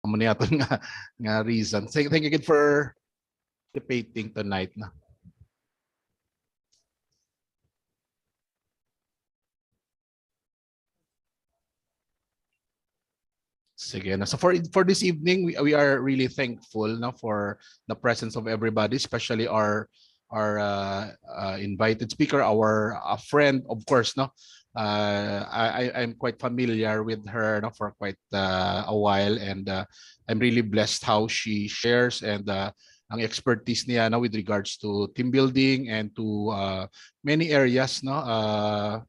amo niya nga reason. Thank you again for participating tonight na. Sige na. So for this evening, we are really thankful na for the presence of everybody, especially our invited speaker, our friend, of course, no. I'm quite familiar with her no, for quite a while, and I'm really blessed how she shares and ang expertise niya no, with regards to team building and to many areas, no,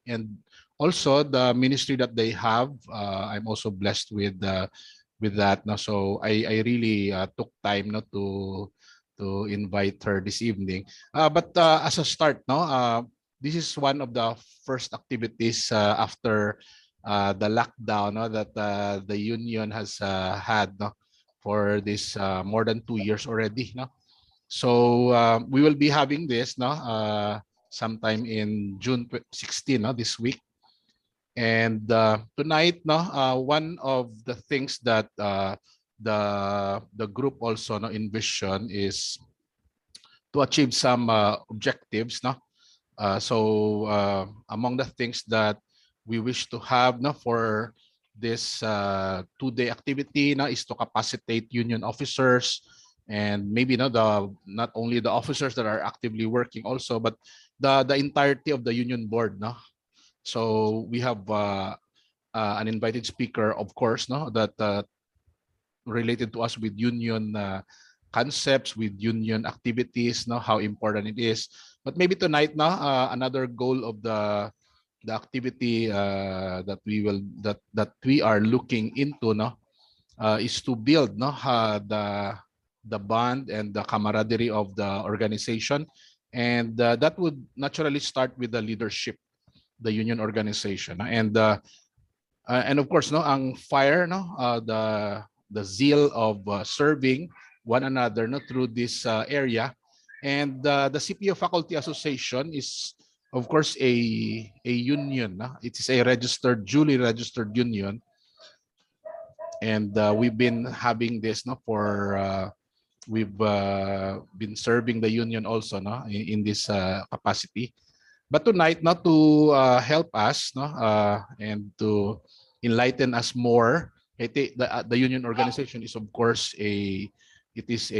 and also the ministry that they have. I'm also blessed with that. No, so I really took time no to invite her this evening. But as a start, no, this is one of the first activities after the lockdown no, that the union has had no, for this more than 2 years already. No, so we will be having this no sometime in June 16 no, this week. And tonight, no, one of the things that the group also no, envision is to achieve some objectives. No, so among the things that we wish to have no, for this 2-day activity no, is to capacitate union officers, and maybe no, not only the officers that are actively working also, but the entirety of the union board. No, so we have an invited speaker, of course, no, that related to us with union concepts, with union activities, no, how important it is. But maybe tonight, no, another goal of the activity that we are looking into, no, is to build, no, the bond and the camaraderie of the organization, and that would naturally start with the leadership, the union organization, and of course no ang fire no the zeal of serving one another no through this area. And the CPO Faculty Association is of course a union no? It is a duly registered union, and we've been having this no for we've been serving the union also no in this capacity. But tonight, not to help us, no, and to enlighten us more, the union organization is of course it is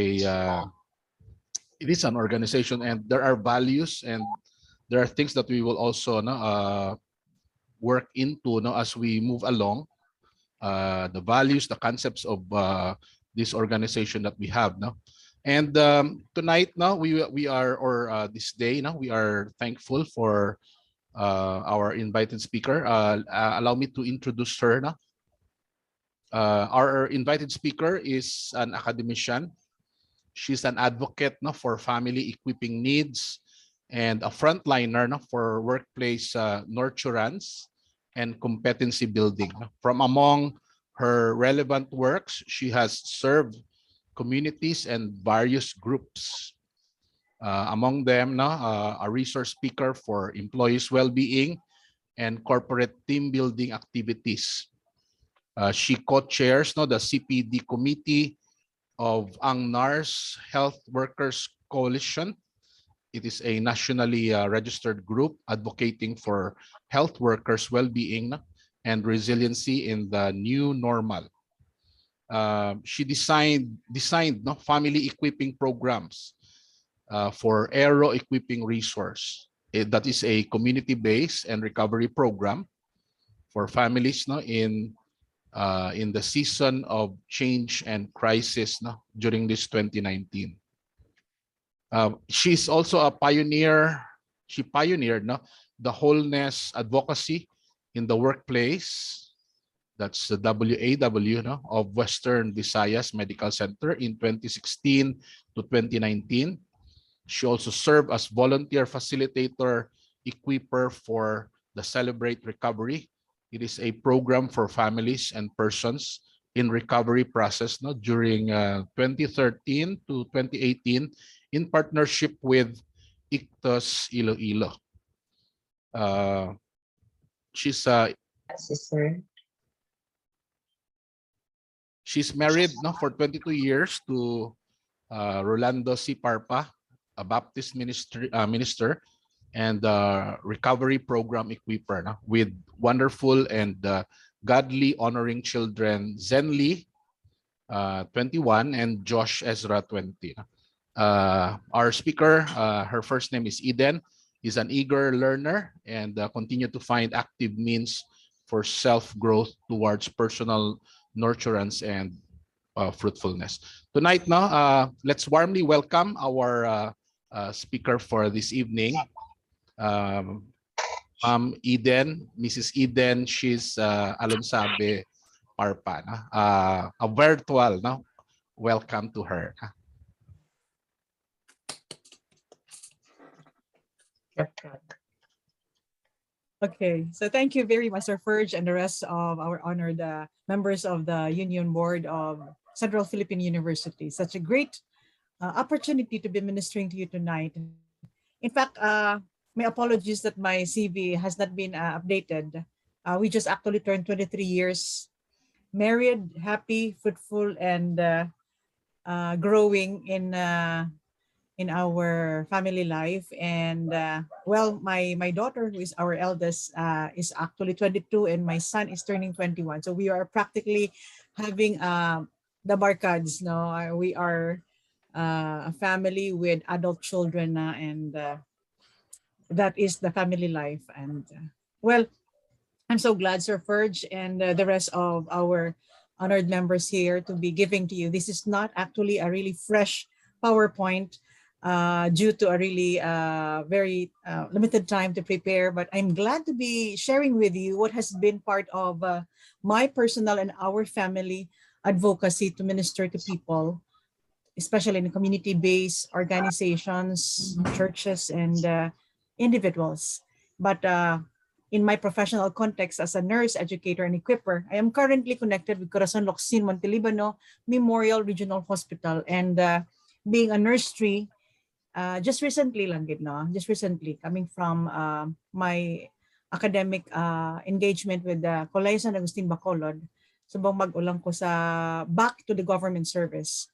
an organization, and there are values and there are things that we will also no, work into no, as we move along. The values, the concepts of this organization that we have, no. And tonight, no, we are, or this day, no, we are thankful for our invited speaker. Allow me to introduce her. No? Our invited speaker is an academician. She's an advocate no, for family equipping needs and a frontliner no, for workplace nurturance and competency building. No? From among her relevant works, she has served communities and various groups. Among them, no, a resource speaker for employees' well-being and corporate team building activities. She co-chairs no, the CPD committee of ANGNAR's Health Workers Coalition. It is a nationally registered group advocating for health workers' well-being and resiliency in the new normal. She designed no, family equipping programs for Aero Equipping Resource. That is a community-based and recovery program for families no, in the season of change and crisis no, during this 2019. She's also a pioneer. She pioneered no, the wholeness advocacy in the workplace. That's the WAW no, of Western Visayas Medical Center in 2016 to 2019. She also served as volunteer facilitator, equipper for the Celebrate Recovery. It is a program for families and persons in recovery process no, during 2013 to 2018 in partnership with Ictus Iloilo. She's She's married for 22 years to Rolando C. Parpa, a Baptist minister and recovery program equiper with wonderful and godly honoring children, Zenly, 21, and Josh Ezra, 20. Our speaker, her first name is Eden, is an eager learner and continue to find active means for self-growth towards personal nurturance and fruitfulness. Tonight, let's warmly welcome our speaker for this evening, Eden, Mrs. Eden. She's Alonsabe Parpa. A virtual welcome to her. Okay, so thank you very much, Sir Ferge, and the rest of our honored members of the Union Board of Central Philippine University. Such a great opportunity to be ministering to you tonight. In fact, my apologies that my CV has not been updated. We just actually turned 23 years, married, happy, fruitful, and growing in our family life. And well, my daughter, who is our eldest, is actually 22, and my son is turning 21. So we are practically having the barkads. We are a family with adult children, and that is the family life. And well, I'm so glad, Sir Ferge, and the rest of our honored members here to be giving to you. This is not actually a really fresh PowerPoint due to a really very limited time to prepare, but I'm glad to be sharing with you what has been part of my personal and our family advocacy to minister to people, especially in community-based organizations, churches, and individuals. But in my professional context as a nurse, educator, and equiper, I am currently connected with Corazon Locsin Montelibano Memorial Regional Hospital, and being a nurse just recently lang gid, just recently coming from my academic engagement with the Colegio San Agustin Bacolod, subong mag-ulang ko sa back to the government service,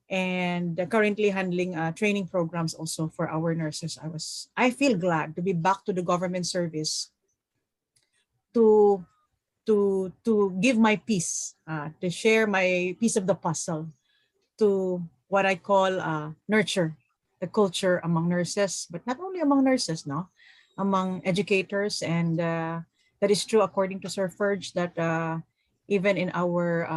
and currently handling training programs also for our nurses. I feel glad to be back to the government service to give my piece, to share my piece of the puzzle to what I call nurture the culture among nurses, but not only among nurses, among educators. And that is true according to Sir Ferge, that even in our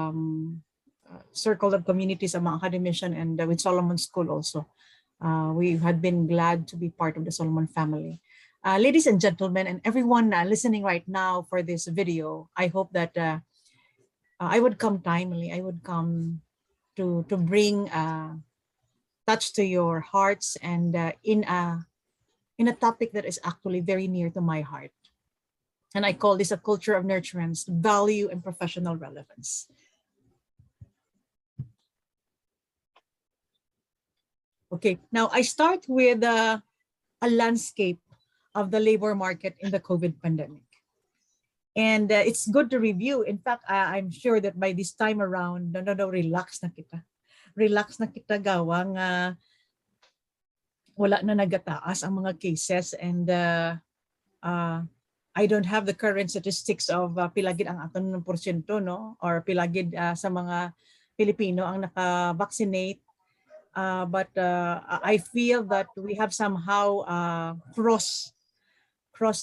circle of communities among academicians and with Solomon School also, we had been glad to be part of the Solomon family. Ladies and gentlemen, and everyone listening right now for this video, I hope that I would come timely. I would come to bring touch to your hearts, and in a topic that is actually very near to my heart. And I call this a culture of nurturance, value, and professional relevance. Okay, now I start with a landscape of the labor market in the COVID pandemic. And it's good to review. In fact, I'm sure that by this time around, relax na kita. Relax na kita, gawang wala na nagataas ang mga cases, and I don't have the current statistics of pilagid ang aton ng porsyento, or pilagid sa mga Pilipino ang naka-vaccinate, but I feel that we have somehow cross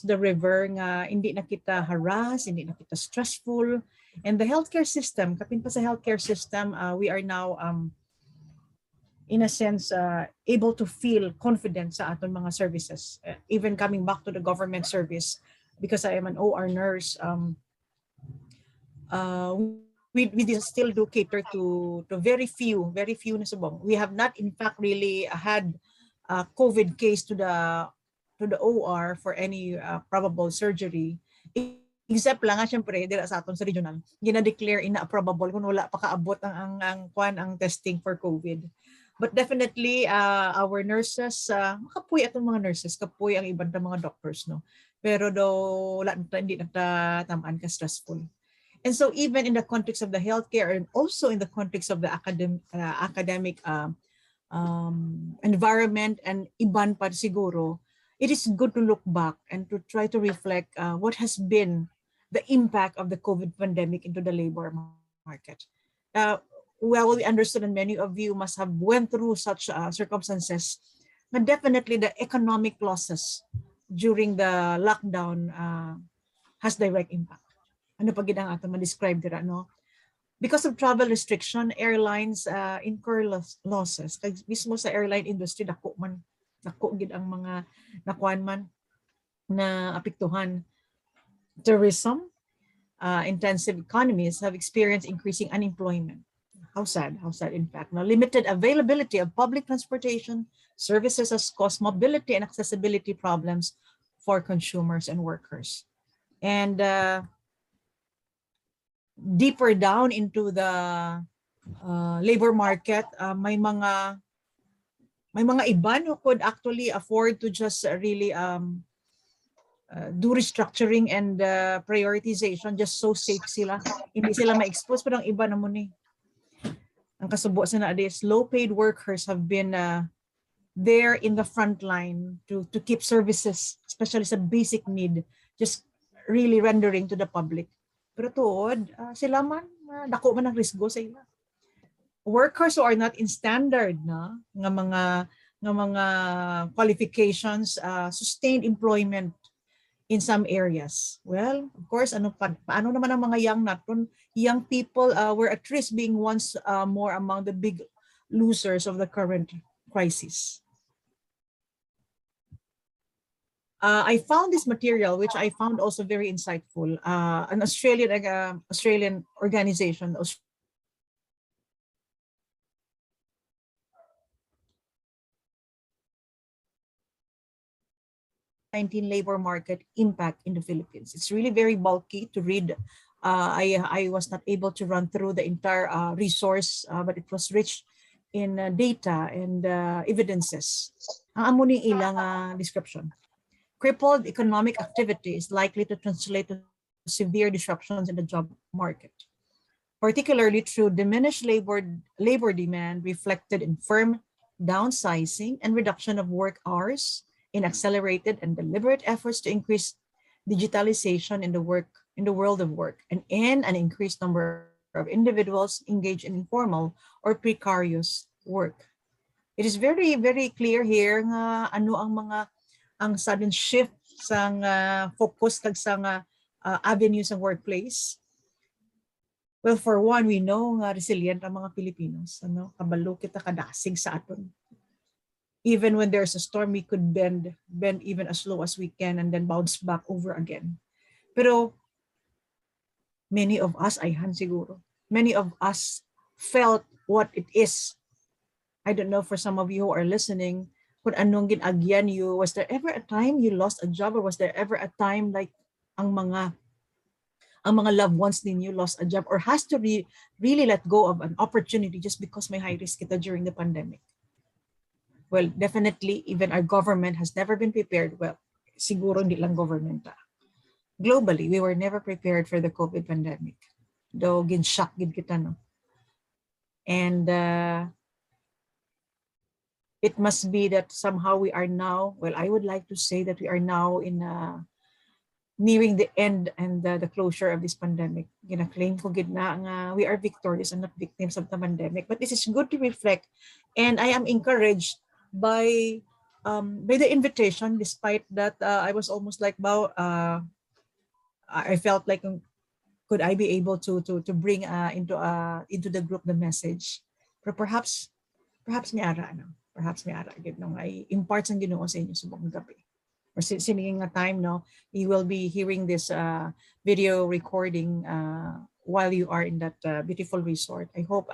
the river nga hindi na kita harass, hindi na kita stressful. And the healthcare system, kapin pa sa healthcare system, we are now in a sense, able to feel confident sa aton mga services. Even coming back to the government service, because I am an OR nurse, we still do cater to very few na subong. We have not, in fact, really had a COVID case to the OR for any probable surgery. Except lang nga, syempre, dila sa aton sa regional, gina-declare ina-probable kung wala pa kaabot ang testing for COVID. But definitely, our nurses, makapuy atong mga nurses, kapuy ang ibang mga doctors, Pero do, hindi nagtatamaan ka stressful. And so even in the context of the healthcare and also in the context of the academic environment and iban pa siguro, it is good to look back and to try to reflect what has been the impact of the COVID pandemic into the labor market. Well, we understood, and many of you must have went through such circumstances, but definitely the economic losses during the lockdown has direct impact. Ano pa gid ang ato ma-describe dira, no? Because of travel restriction, airlines incur losses. Kaya mismo sa airline industry, dako gid ang mga nakuan man na apektuhan. Tourism, intensive economies have experienced increasing unemployment. How sad in fact. Now, limited availability of public transportation services has caused mobility and accessibility problems for consumers and workers. And deeper down into the labor market, may mga iban who could actually afford to just really do restructuring and prioritization just so safe sila. Hindi sila ma-expose, pero ang iba naman eh. Ang kasubo sa na is low-paid workers have been there in the front line to keep services, especially sa basic need, just really rendering to the public. Pero tuod, sila man, dako man ang risgo sa ila. Workers who are not in standard na nga mga qualifications, sustained employment in some areas. Well, of course, paano naman ang mga young people were at risk being once more among the big losers of the current crisis. I found this material, which I found also very insightful. An Australian organization, 19 labor market impact in the Philippines. It's really very bulky to read. I was not able to run through the entire resource, but it was rich in data and evidences. Ang amo ni ilang description. Crippled economic activity is likely to translate to severe disruptions in the job market, particularly through diminished labor demand reflected in firm downsizing and reduction of work hours, in accelerated and deliberate efforts to increase digitalization in the world of work, and in an increased number of individuals engaged in informal or precarious work. It is very, very clear here nga ano ang sudden shift sa focus kag sa avenues ng workplace. Well, for one, we know nga resilient ang mga Pilipinos. Kabalo kita kadasig sa aton. Even when there's a storm, we could bend even as low as we can and then bounce back over again. Pero many of us, many of us felt what it is. I don't know, for some of you who are listening, kung anong ginagyan you, was there ever a time you lost a job, or was there ever a time like ang mga loved ones ninyo lost a job, or has to really let go of an opportunity just because may high risk kita during the pandemic? Well, definitely, even our government has never been prepared. Well, siguro hindi lang government. Globally, we were never prepared for the COVID pandemic. Though, gin-shock gid kita, no? And it must be that somehow we are now, well, I would like to say that we are now in nearing the end and the closure of this pandemic. Gina-claim ko gid na nga we are victorious and not victims of the pandemic. But this is good to reflect. And I am encouraged by the invitation, despite that I was almost like, wow, I felt like, could I be able to bring into the group the message? But perhaps may ara, no? Perhaps may ara gid nung ay impart ang Ginoo sa inyo subong gabi. Or siniging nga time, no, you will be hearing this video recording while you are in that beautiful resort. I hope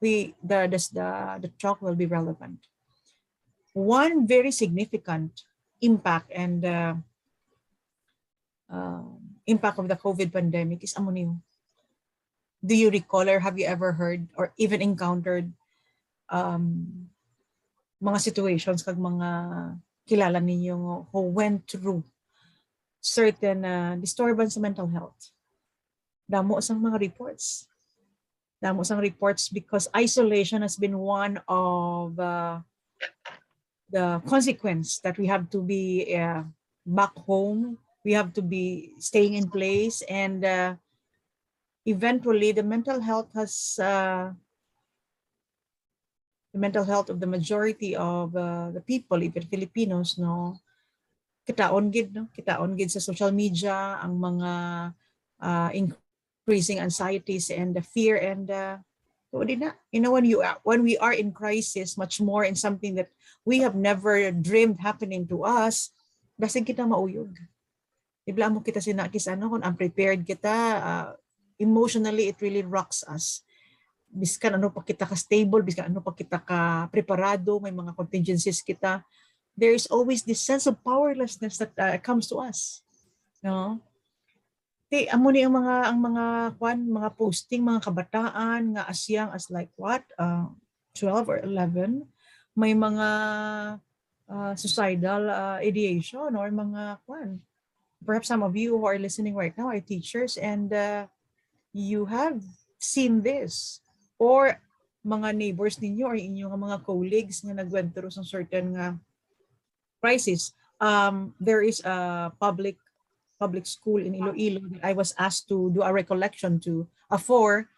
the talk will be relevant. One very significant impact and impact of the COVID pandemic is ammonia. Do you recall, or have you ever heard or even encountered mga situations kag mga kilala ninyo who went through certain disturbance sa mental health? Damo sang mga reports. Damo sang reports because isolation has been one of the consequence that we have to be back home. We have to be staying in place, and eventually the mental health of the majority of the people, even Filipinos, no, kitaon gid sa social media ang mga increasing anxieties and the fear, and when we are in crisis, much more in something that we have never dreamed happening to us, basig kita mauyog. Ibla mo kita sinakis kung unprepared kita, emotionally it really rocks us. Biskan ano pa kita ka stable, biskan ano pa kita ka preparado, may mga contingencies kita, there is always this sense of powerlessness that comes to us, no? Amo ni ang mga posting, mga kabataan nga as young as like 12 or 11, may mga suicidal ideation or mga perhaps some of you who are listening right now are teachers, and you have seen this, or mga neighbors ninyo or inyong mga colleagues nga nagwent through some certain crisis. There is a public school in Iloilo that I was asked to do a recollection to for,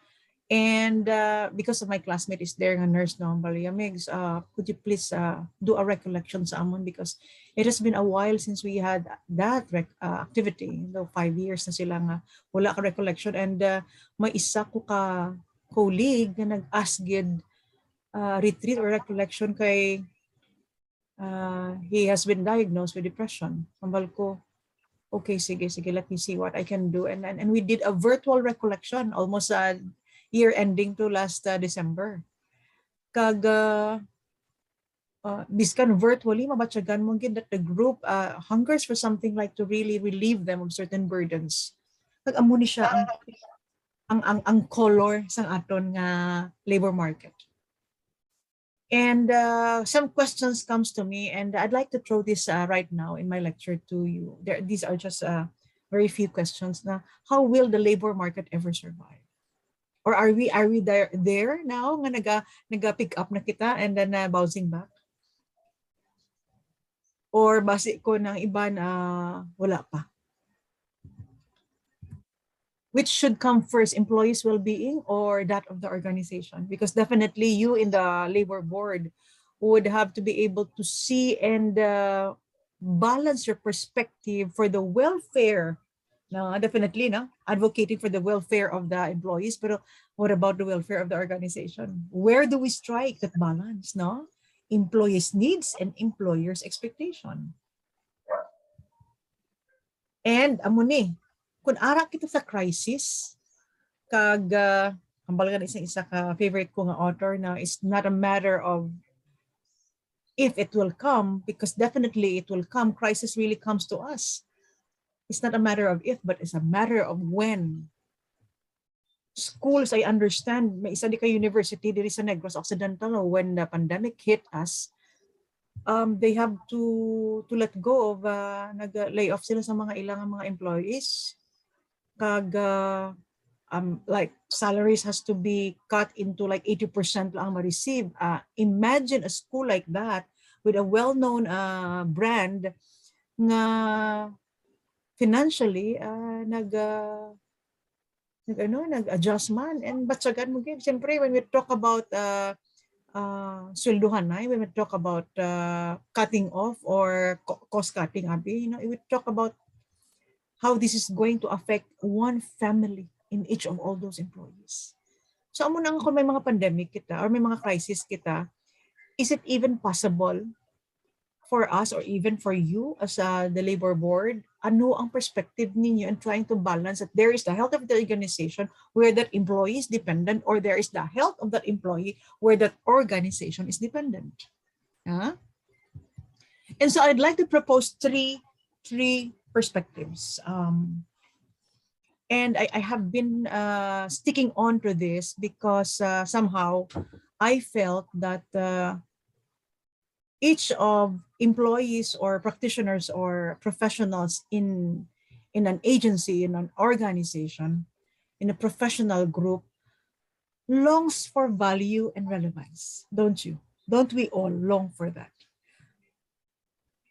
and because of my classmate is there nga nurse no, Migs, could you please do a recollection sa amon, because it has been a while since we had that activity, 5 years na sila nga wala ka recollection, and may isa ko ka colleague na nag-ask gid retreat or recollection kay he has been diagnosed with depression. Ambal ko, okay, sige, let me see what I can do. And we did a virtual recollection almost year ending to last December. Kag biskan virtually, mabatyagan mo gid that the group hungers for something like to really relieve them of certain burdens. Kag amo ni siya ang color sang aton nga labor market. And some questions comes to me, and I'd like to throw this right now in my lecture to you. These are just very few questions. Now, how will the labor market ever survive? Or are we there now nga naga pick up na kita and then bouncing back? Or base ko ng iban wala pa? Which should come first, employees' well-being or that of the organization? Because definitely you in the labor board would have to be able to see and balance your perspective for the welfare. No, definitely, no, advocating for the welfare of the employees, but what about the welfare of the organization? Where do we strike that balance, no? Employees' needs and employers' expectation. And amo ni, kung ara kita sa crisis, kag ambalagan isa ka favorite ko nga author na, it's not a matter of if it will come, because definitely it will come. Crisis really comes to us. It's not a matter of if, but it's a matter of when. Schools, I understand, may isa di ka university diri sa Negros Occidental, when the pandemic hit us, they have to let go of nag-lay off sila sa mga ilang mga employees. Kag like salaries has to be cut into like 80% lang ma-receive. Imagine a school like that with a well-known brand nga financially nag-adjust man, and batsagan mo gid. Siyempre when we talk about swelduhan na, when we talk about cutting off or cost cutting, we talk about how this is going to affect one family in each of all those employees. So amo nang kung may mga pandemic kita or may mga crisis kita, is it even possible for us or even for you as the labor board, ano ang perspective ninyo in trying to balance that there is the health of the organization where that employee is dependent, or there is the health of that employee where that organization is dependent? And so I'd like to propose three perspectives. And I have been sticking on to this because somehow I felt that each of employees or practitioners or professionals in an agency, in an organization, in a professional group longs for value and relevance, don't you? Don't we all long for that?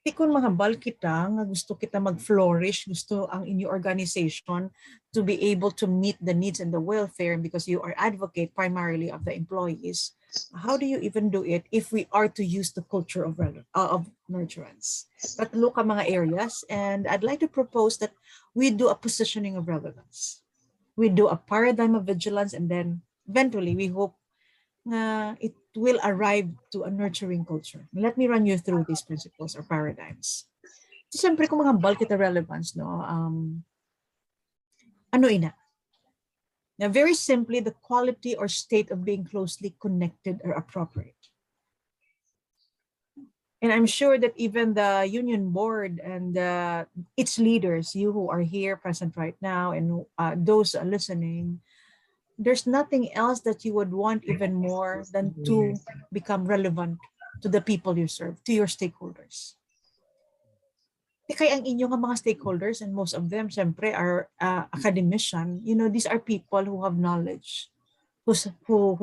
Di kung mahambal kita, nga gusto kita mag-flourish, gusto ang inyong organization to be able to meet the needs and the welfare because you are advocate primarily of the employees, how do you even do it if we are to use the culture of nurturance? But look at mga areas, and I'd like to propose that we do a positioning of relevance. We do a paradigm of vigilance, and then eventually we hope it will arrive to a nurturing culture. Let me run you through these principles or paradigms. So, siyempre, kung mahambal kita relevance, no, ano ina? Now, very simply, the quality or state of being closely connected or appropriate. And I'm sure that even the union board and its leaders, you who are here present right now, and those listening, there's nothing else that you would want even more than to become relevant to the people you serve, to your stakeholders. Kaya ang inyong mga stakeholders, and most of them, syempre, are academician, these are people who have knowledge, who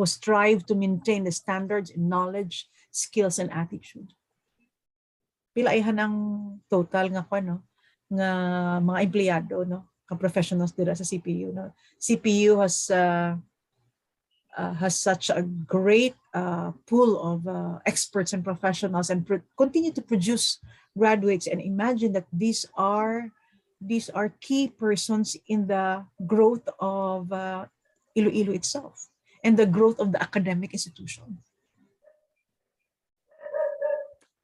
strive to maintain the standards in knowledge, skills, and attitude. Pilaihan ang total nga nga mga empleyado, professionals dira sa CPU. CPU has such a great pool of experts and professionals, and continue to produce graduates. And imagine that these are key persons in the growth of Iloilo itself and the growth of the academic institution.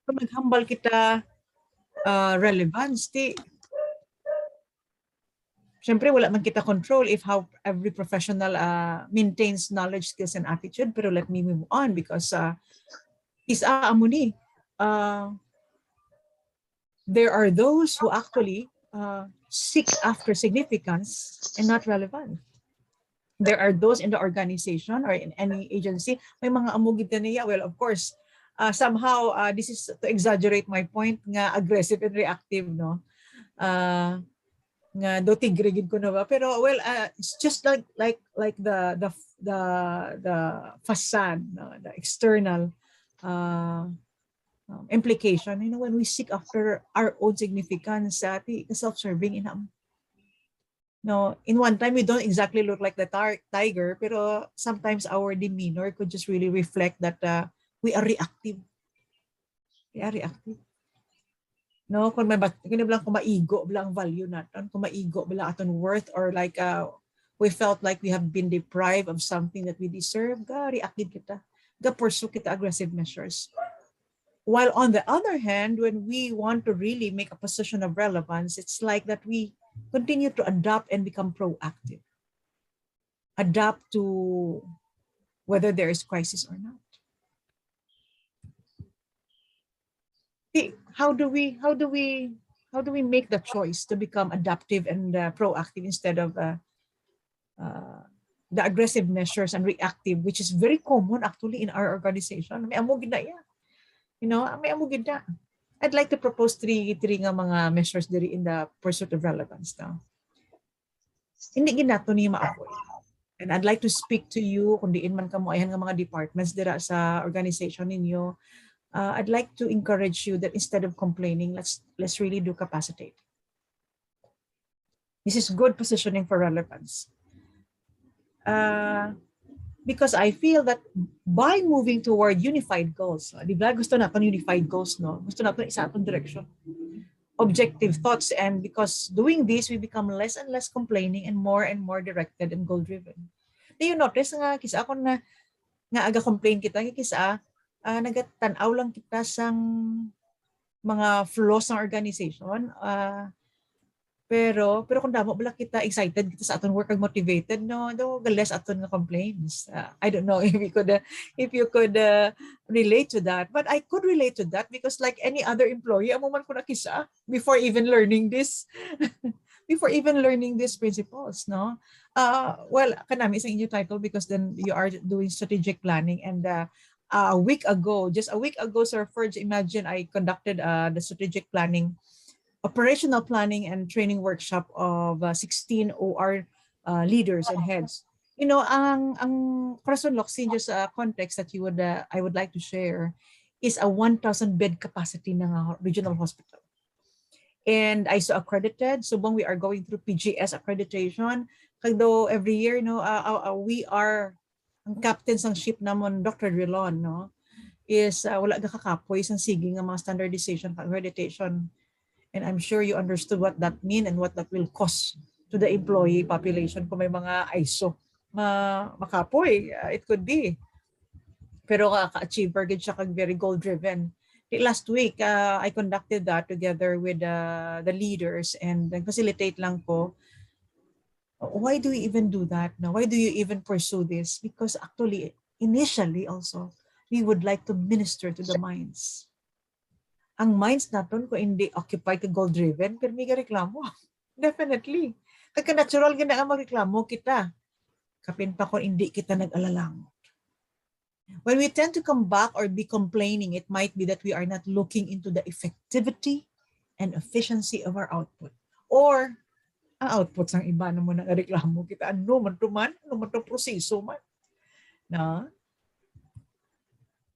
Kung maghambal kita relevance, siyempre, wala man kita control if how every professional maintains knowledge, skills, and attitude. Pero let me move on because isa amo ni, there are those who actually seek after significance and not relevant. There are those in the organization or in any agency, may mga amugid na niya. Well, of course, somehow this is to exaggerate my point nga aggressive and reactive, no? Nga do tigre gid ko na ba, pero well it's just like the facade, no? The external implication, when we seek after our own significance, self-serving inam. No, in one time we don't exactly look like the tiger, pero sometimes our demeanor could just really reflect that we are reactive. We are reactive. No, kung bilang kung maigo bilang value natin, kung maigo bilang aton worth, or like we felt like we have been deprived of something that we deserve, reactive kita. Pursue kita aggressive measures. While on the other hand, when we want to really make a position of relevance, it's like that we continue to adapt and become proactive. Adapt to whether there is crisis or not. How do we make the choice to become adaptive and proactive instead of the aggressive measures and reactive, which is very common actually in our organization? May amugid na yan. May amugid na. I'd like to propose three nga mga measures diri in the pursuit of relevance now. Hindi ginato ni maapoy. And I'd like to speak to you kung diin man kamo ayan nga mga departments dira sa organization ninyo. I'd like to encourage you that instead of complaining, let's really do capacitate. This is good positioning for relevance. Because I feel that by moving toward unified goals, di ba gusto natin unified goals, no? Gusto natin isa atong direction, objective thoughts, and because doing this, we become less and less complaining and more directed and goal-driven. Do you notice nga kisa ako nga aga complain kita, kisa nagatanaw lang kita sang mga flaws ng organization, pero kung damo bala kita excited kita sa aton work ag motivated, no, do less aton nga complaints. I don't know if you could relate to that, but I could relate to that because like any other employee, amo man ko na kisa before even learning this principles, no. Well, kanami sa inyo title because then you are doing strategic planning, and just a week ago, Sir Ferge, imagine I conducted the strategic planning, operational planning and training workshop of 16 OR leaders and heads. You know, ang Corazon Locsin, just a context that I would like to share, is a 1,000 bed capacity ng regional hospital. And ISO accredited. Subong we are going through PGS accreditation. Kagdo every year, no, we are ang captains ng ship namon, Dr. Rilon, no, is wala ga kakapoy sang sige nga mga standardization accreditation. And I'm sure you understood what that mean and what that will cost to the employee population kung may mga ISO makapoy. It could be. Pero ka-achieve gid siya kag very goal driven. Last week I conducted that together with the leaders and facilitate lang ko. Why do we even do that now? Why do you even pursue this? Because actually initially also we would like to minister to the minds. Ang minds naton kung hindi occupied ka goal driven, pero may reklamo. Definitely. Kaya natural gina nga magreklamo kita. Kapin pa kung hindi kita nag-alalang. When we tend to come back or be complaining, it might be that we are not looking into the effectivity and efficiency of our output. Or, ang output sang iba naman ang reklamo kita. Ano man to proseso man. No?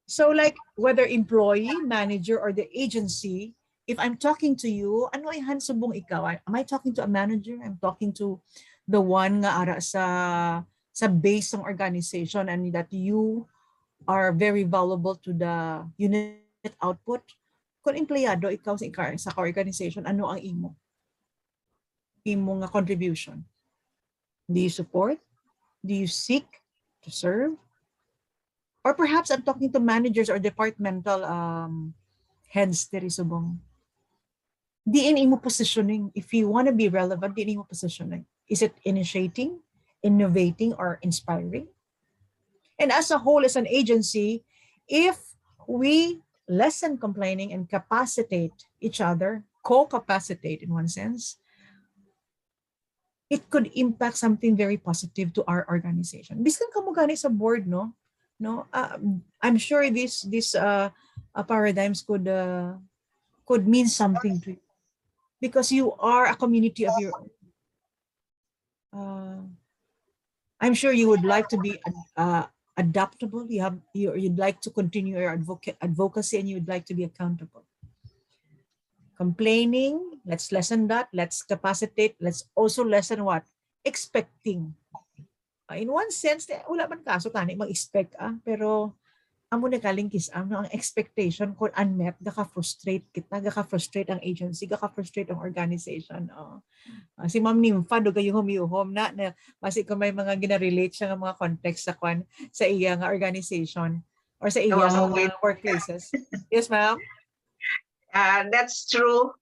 So like, whether employee, manager, or the agency, if I'm talking to you, ano ay hansubong ikaw? Am I talking to a manager? I'm talking to the one nga ara sa base ng organization and that you are very valuable to the unit output. Kung empleyado ikaw sa organization, ano ang imo? Imo nga contribution. Do you support? Do you seek to serve? Or perhaps I'm talking to managers or departmental heads diri subong. Diin imo positioning. If you want to be relevant, diin imo positioning. Is it initiating, innovating, or inspiring? And as a whole, as an agency, if we lessen complaining and capacitate each other, co-capacitate in one sense, it could impact something very positive to our organization. Biskan ka mo gani sa board, no? I'm sure these paradigms could mean something to you because you are a community of your own. I'm sure you would like to be adaptable. You'd like to continue your advocacy and you'd like to be accountable. Complaining, let's lessen that. Let's capacitate. Let's also lessen what? Expecting. In one sense, wala man kaso tani mag-expect pero amo na kalingkis ang expectation kung unmet, gaka-frustrate kita, gaka-frustrate ang agency, gaka-frustrate ang organization. Si Ma'am Nympha do gayuhom na basi ko may mga gina-relate siya nga mga context sa iya nga organization or sa iya nga workplaces. Yes, ma'am. That's true.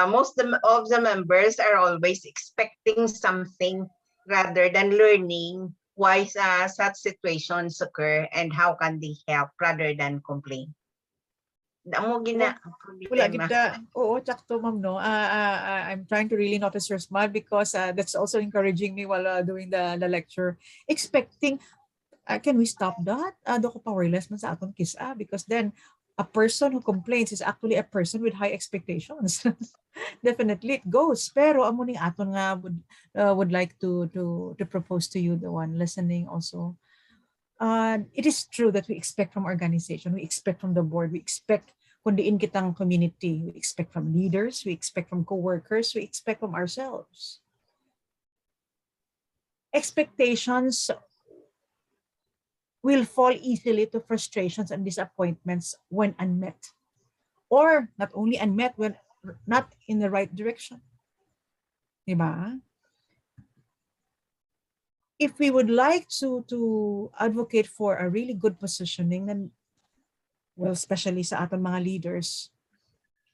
Most of the members are always expecting something rather than learning why such situations occur and how can they help rather than complain. Wala kita. Oo, tsakto ma'am, no. I'm trying to really notice your smile because that's also encouraging me while doing the lecture. Expecting, can we stop that? Do ko powerless man sa aton kisa because then a person who complains is actually a person with high expectations. Definitely it goes. Pero amo ning aton nga would like to propose to you, the one listening also. It is true that we expect from organization, we expect from the board, we expect kung diin kitang community, we expect from leaders, we expect from co-workers, we expect from ourselves. Expectations will fall easily to frustrations and disappointments when unmet. Or not only unmet, when not in the right direction. Diba? If we would like to advocate for a really good positioning, then, well, especially sa aton mga leaders,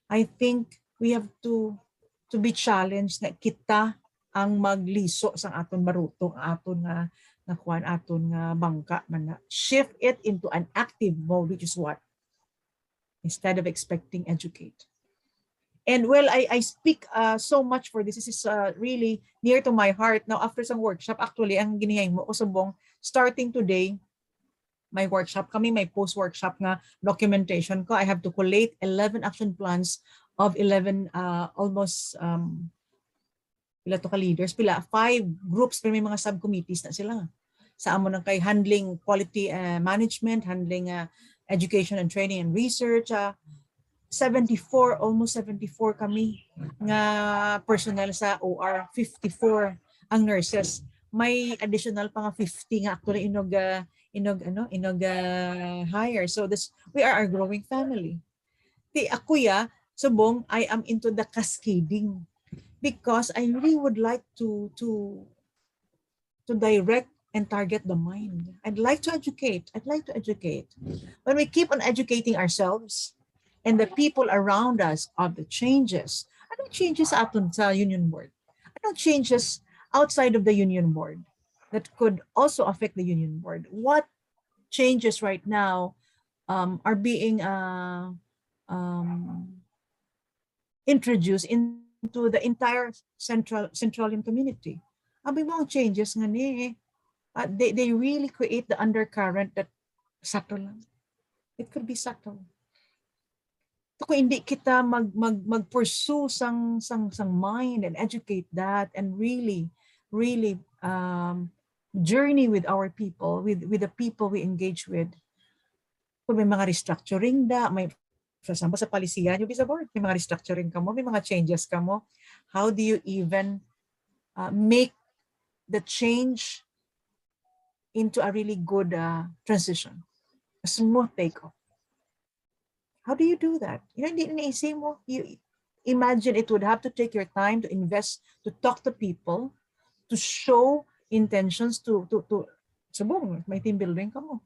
I think we have to be challenged na kita ang magliso sa aton marutong, aton nga aton nga bangka man na shift it into an active mode, which is what? Instead of expecting, educate. And well, I speak so much for this. This is really near to my heart. Now, after some workshop, actually, ang ginihing mo, usubong, starting today, my workshop, may post-workshop nga documentation ko. I have to collate 11 action plans of 11 almost Pila to ka leaders, pila 5 groups, pero may mga subcommittees na sila. Sa amo nang kay handling quality management, handling education and training and research. 74, almost 74 kami nga personnel sa OR, 54 ang nurses. May additional pa nga 50 nga actually inog hire. So we are a growing family. Ti ako subong, I am into the cascading because I really would like to direct and target the mind. I'd like to educate. When we keep on educating ourselves and the people around us of the changes, anong changes aton sa union board? Anong changes outside of the union board that could also affect the union board? What changes right now are being introduced into the entire Centralian community? Abi mo ang changes nga ni they really create the undercurrent that subtle lang. It could be subtle. Kung hindi kita mag-pursue sang mind and educate that and really journey with our people, with the people we engage with. Kung may mga restructuring may for example sa palisiyan, yung bisa board, may mga restructuring ka mo, may mga changes ka mo. How do you even make the change into a really good transition, a smooth takeoff? How do you do that? Hindi iniisip mo. You imagine it would have to take your time to invest, to talk to people, to show intentions, to sabong, may team building ka mo.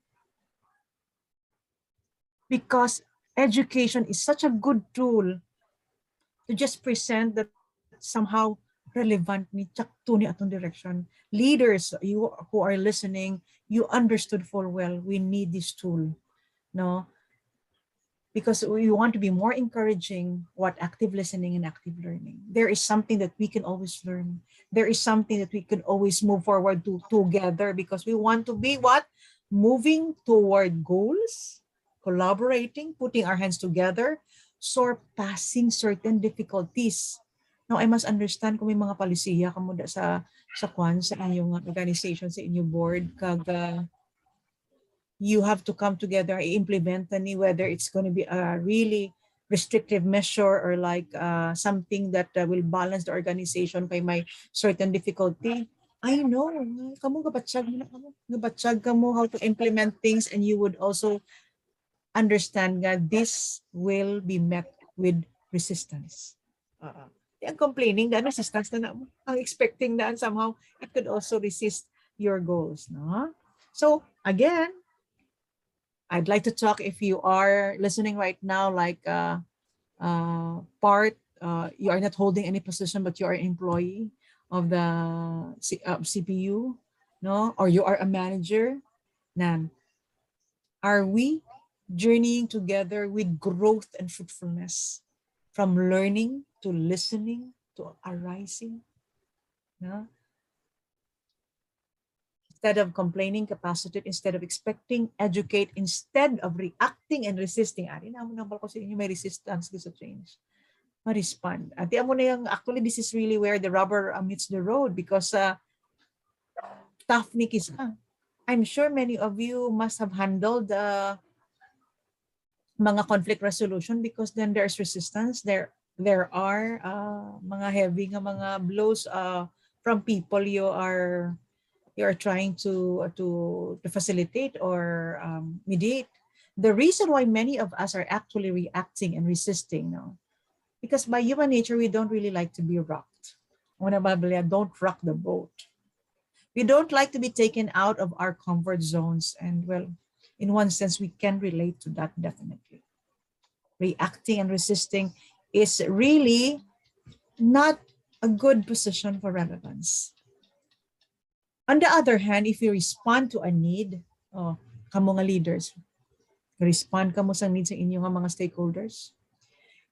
Because education is such a good tool to just present that somehow relevant ni tsakto ni atong direction. Leaders, you who are listening, you understood full well we need this tool, no? Because we want to be more encouraging what active listening and active learning. There is something that we can always learn. There is something that we can always move forward to together because we want to be what? Moving toward goals, collaborating, putting our hands together, surpassing certain difficulties. Now, I must understand kung may mga palisiya kamo sa inyong organization, sa inyong board, you have to come together, implement whether it's going to be a really restrictive measure or like something that will balance the organization kay may certain difficulty. I know, kamu gabatsyag kamo how to implement things, and you would also understand that this will be met with resistance. Ang complaining na resistance na mo. Ang expecting na somehow it could also resist your goals, no? So again, I'd like to talk, if you are listening right now, like you are not holding any position, but you are an employee of the CPU, no? Or you are a manager. Nan, are we journeying together with growth and fruitfulness, from learning to listening to arising? No? Instead of complaining, capacitate, instead of expecting, educate, instead of reacting and resisting. Ari na mo nambal ko sa inyo, may resistance sa change. Ma-respond. At mo na yung, actually, this is really where the rubber meets the road, because tough ni kisa. I'm sure many of you must have handled mga conflict resolution, because then there's resistance. There are mga heavy nga mga blows from people you are trying to facilitate or mediate. The reason why many of us are actually reacting and resisting now, because by human nature, we don't really like to be rocked. Don't rock the boat. We don't like to be taken out of our comfort zones. And well, in one sense, we can relate to that definitely. Reacting and resisting is really not a good position for relevance. On the other hand, if you respond to a need, kamo nga leaders, respond kamo sa needs sa inyong mga stakeholders.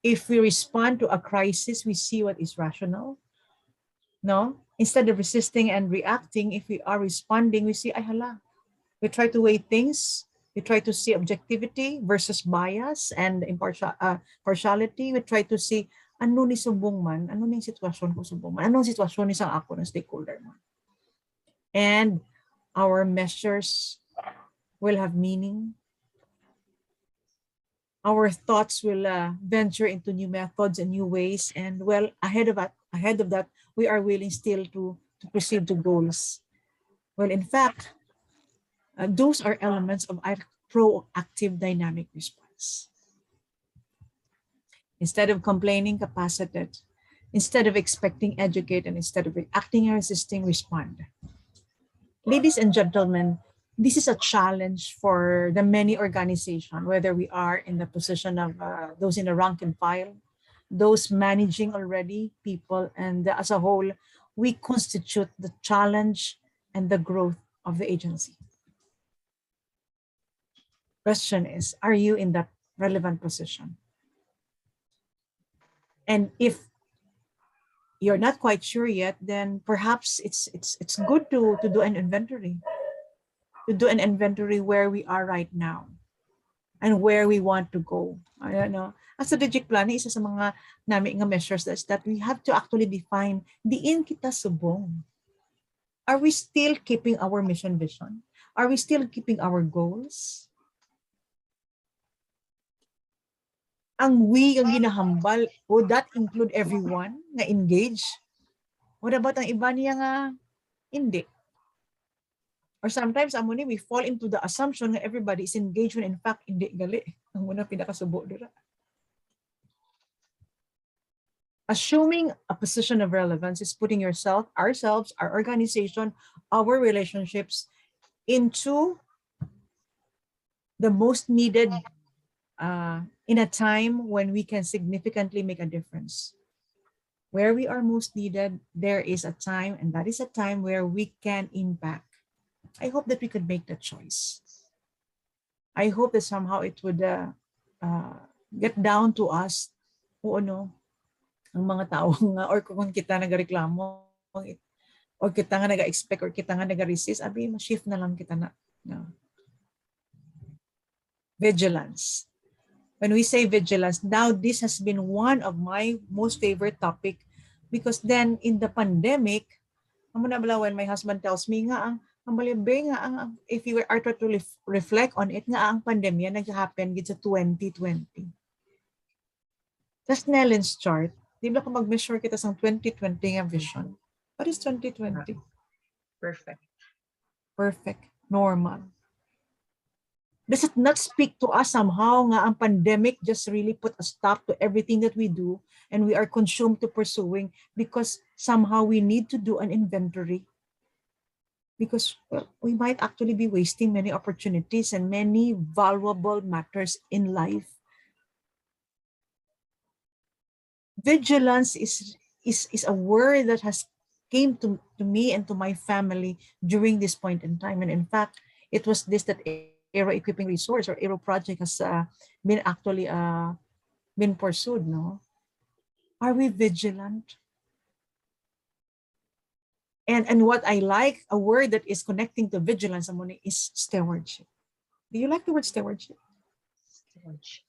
If we respond to a crisis, we see what is rational. No? Instead of resisting and reacting, if we are responding, we see, ay hala. We try to weigh things. We try to see objectivity versus bias and partiality. We try to see, ano ni subong man, ano ning sitwasyon ko subong man, anong sitwasyon ni sang ako ng stakeholder man. And our measures will have meaning. Our thoughts will venture into new methods and new ways. And well, ahead of that, we are willing still to proceed to goals. Well, in fact, those are elements of our proactive dynamic response. Instead of complaining, capacitate. Instead of expecting, educate. And instead of reacting and resisting, respond. Ladies and gentlemen, this is a challenge for the many organizations, whether we are in the position of those in the rank and file, those managing already people, and as a whole, we constitute the challenge and the growth of the agency. Question is, are you in that relevant position? And if you're not quite sure yet, then perhaps it's good to do an inventory. To do an inventory where we are right now and where we want to go. I don't know. As strategic planning, isa sa mga namin nga measures is that we have to actually define diin kita subong. Are we still keeping our mission vision? Are we still keeping our goals? Ang we ang ginahambal, would that include everyone na engage? What about ang iba niya nga hindi? Or sometimes we fall into the assumption that everybody is engaged when in fact hindi gali. Ang muna pinakasubo dira. Assuming a position of relevance is putting yourself, ourselves, our organization, our relationships into the most needed in a time when we can significantly make a difference. Where we are most needed, there is a time, and that is a time where we can impact. I hope that we could make that choice. I hope that somehow it would get down to us kung ano ang mga tao nga, or kung kita nagareklamo or kita nga naga-expect or kita nga naga-resist, abi ma-shift na lang kita na. Vigilance. When we say vigilance, now this has been one of my most favorite topic because then in the pandemic, when my husband tells me nga ang malibay nga ang if you are to reflect on it nga ang pandemya nag-happen gid sa 2020. That's Nellen's chart. Di ba kung mag-measure kita sa 2020 nga vision? What is 2020? Perfect. Perfect. Normal. Does it not speak to us somehow nga ang pandemic just really put a stop to everything that we do and we are consumed to pursuing because somehow we need to do an inventory? Because we might actually be wasting many opportunities and many valuable matters in life. Vigilance is a word that has came to me and to my family during this point in time. And in fact, it was this that Aero Equipping Resource or Aero Project has been actually been pursued. No, are we vigilant? And what I like, a word that is connecting to vigilance is stewardship. Do you like the word stewardship?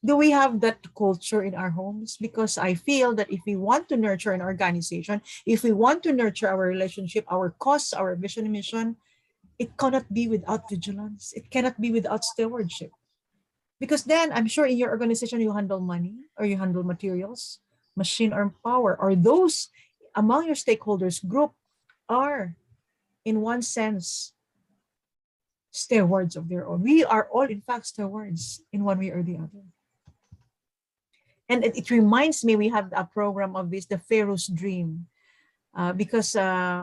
Do we have that culture in our homes? Because I feel that if we want to nurture an organization, if we want to nurture our relationship, our cause, our vision and mission, it cannot be without vigilance. It cannot be without stewardship. Because then I'm sure in your organization, you handle money or you handle materials, machine or power, or those among your stakeholders group are in one sense stewards of their own. We are all in fact stewards in one way or the other. And it reminds me, we have a program of this, the Pharaoh's Dream, because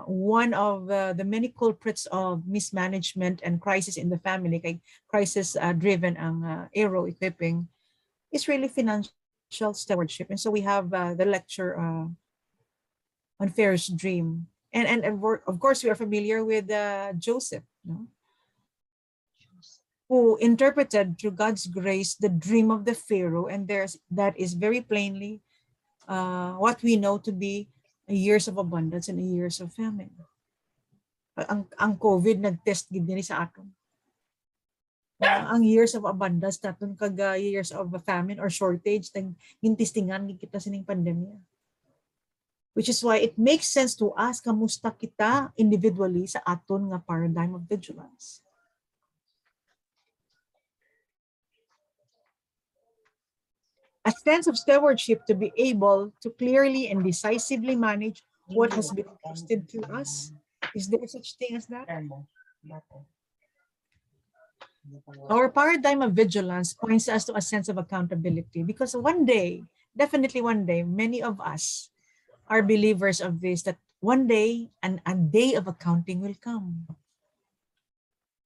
one of the many culprits of mismanagement and crisis in the family, kay crisis driven ang aero equipping, is really financial stewardship. And so we have the lecture on Pharaoh's Dream. And of course, we are familiar with Joseph, no? Who interpreted through God's grace the dream of the Pharaoh, and that is very plainly what we know to be years of abundance and years of famine. Ang COVID nag-test gid ni sa aton. Ang years of abundance naton kag years of famine or shortage tag gintistingan gid kita sining pandemya. Which is why it makes sense to ask, kamusta kita individually sa aton nga paradigm of vigilance. A sense of stewardship to be able to clearly and decisively manage what has been entrusted to us. Is there such thing as that? Our paradigm of vigilance points us to a sense of accountability, because one day, definitely one day, many of us are believers of this, that one day a day of accounting will come.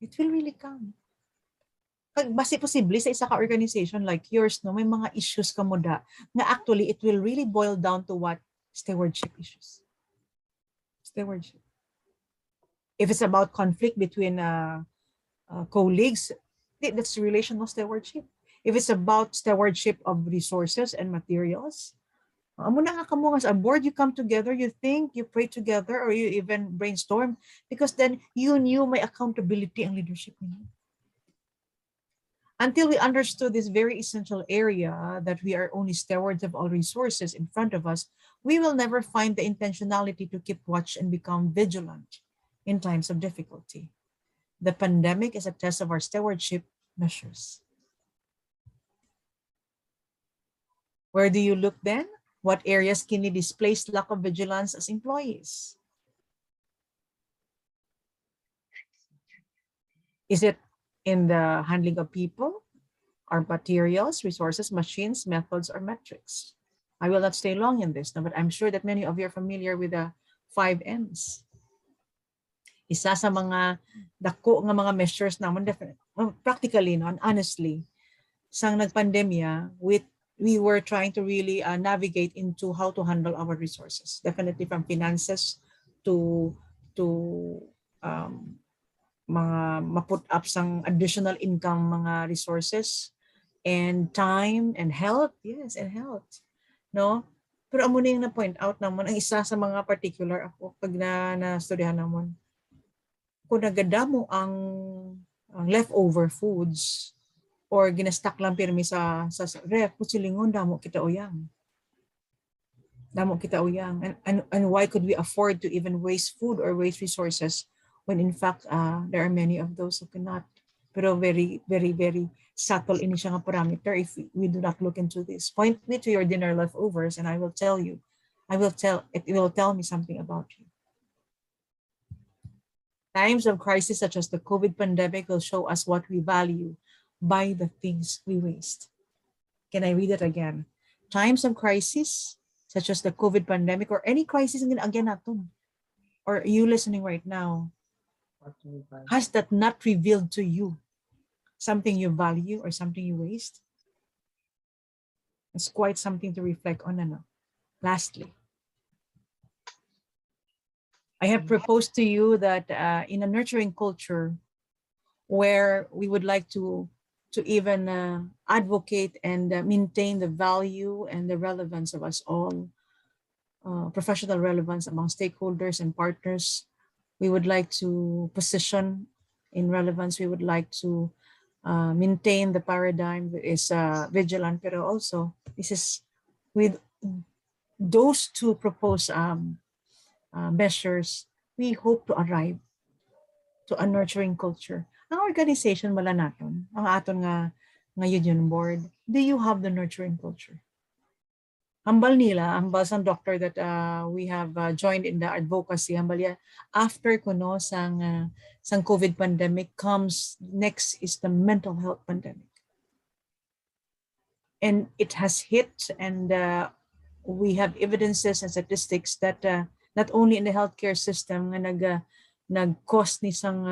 It will really come. Pag base posible sa isa ka organization like yours, no, may mga issues ka mo da, na actually it will really boil down to what? Stewardship issues. Stewardship. If it's about conflict between colleagues, that's relational stewardship. If it's about stewardship of resources and materials, amo na nga kamo as a board, you come together, you think, you pray together, or you even brainstorm, because then you knew may accountability ang leadership niyo. Until we understood this very essential area, that we are only stewards of all resources in front of us, we will never find the intentionality to keep watch and become vigilant in times of difficulty. The pandemic is a test of our stewardship measures. Where do you look then? What areas can you display lack of vigilance as employees? Is it in the handling of people, or materials, resources, machines, methods, or metrics? I will not stay long in this, no, but I'm sure that many of you are familiar with the 5 M's. Isa sa mga dako nga mga measures naman, practically, no, and honestly, sang nagpandemya, we were trying to really navigate into how to handle our resources. Definitely from finances to mga ma-put up sang additional income mga resources, and time and health. Yes, and health. No? Pero amo na yung na-point out naman, ang isa sa mga particular ako, pag na-studyahan naman, kung nagadamo ang leftover foods, or ginastock lang pirmi sa ref, silingon, damo kita uyang. Damo kita uyang. And why could we afford to even waste food or waste resources when in fact there are many of those who cannot? Pero very, very, very subtle ini siya nga parameter if we do not look into this. Point me to your dinner leftovers and I will tell you. It will tell me something about you. Times of crisis such as the COVID pandemic will show us what we value by the things we waste. Can I read it again? Times of crisis such as the COVID pandemic, or any crisis again natin, or you listening right now, has that not revealed to you something you value or something you waste? It's quite something to reflect on. Lastly, I have proposed to you that in a nurturing culture where we would like to even advocate and maintain the value and the relevance of us all, professional relevance among stakeholders and partners, we would like to position in relevance, we would like to maintain the paradigm that is vigilant, but also this is with those two proposed measures, we hope to arrive to a nurturing culture. Ang organization wala naton, ang aton nga union board, do you have the nurturing culture? Hambal nila, hambal sang doctor that we have joined in the advocacy, hambal ya, after kuno sang COVID pandemic comes, next is the mental health pandemic. And it has hit, and we have evidences and statistics that not only in the healthcare system nga nag-cause ni sang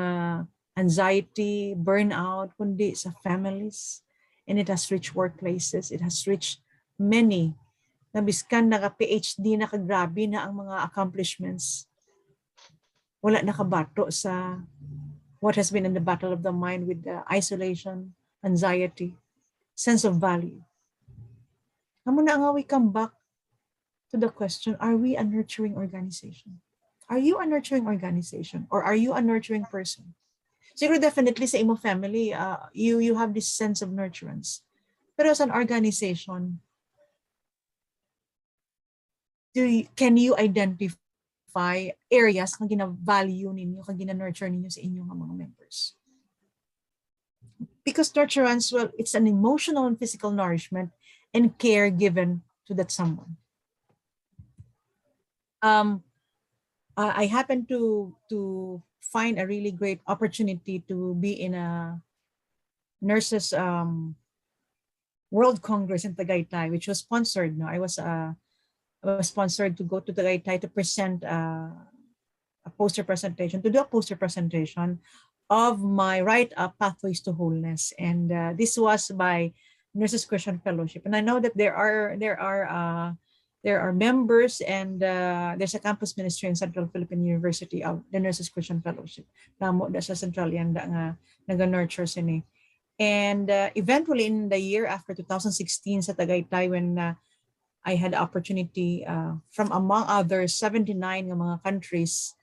anxiety, burnout, kundi sa families. And it has reached workplaces. It has reached many. Nabiskan naka-PhD, nakagrabe na ang mga accomplishments. Wala nakabato sa what has been in the battle of the mind with the isolation, anxiety, sense of value. Amo na nga we come back to the question, are we a nurturing organization? Are you a nurturing organization, or are you a nurturing person? Siguro definitely sa imo family, you have this sense of nurturance. Pero as an organization, can you identify areas nga gina-value ninyo, kag gina-nurture ninyo sa inyong mga members? Because nurturance, well, it's an emotional and physical nourishment and care given to that someone. I happen to find a really great opportunity to be in a nurses World Congress in Tagaytay, which was sponsored. No, I was sponsored to go to Tagaytay to present a poster presentation, to do a poster presentation of my write-up Pathways to Wholeness, and this was by Nurses Christian Fellowship. And I know that there are members, and there's a campus ministry in Central Philippine University of the Nurses Christian Fellowship. Namo da sa Central yan da nga naga-nurture sini. And eventually in the year after 2016 sa Tagaytay, when I had the opportunity from among other 79 nga mga countries,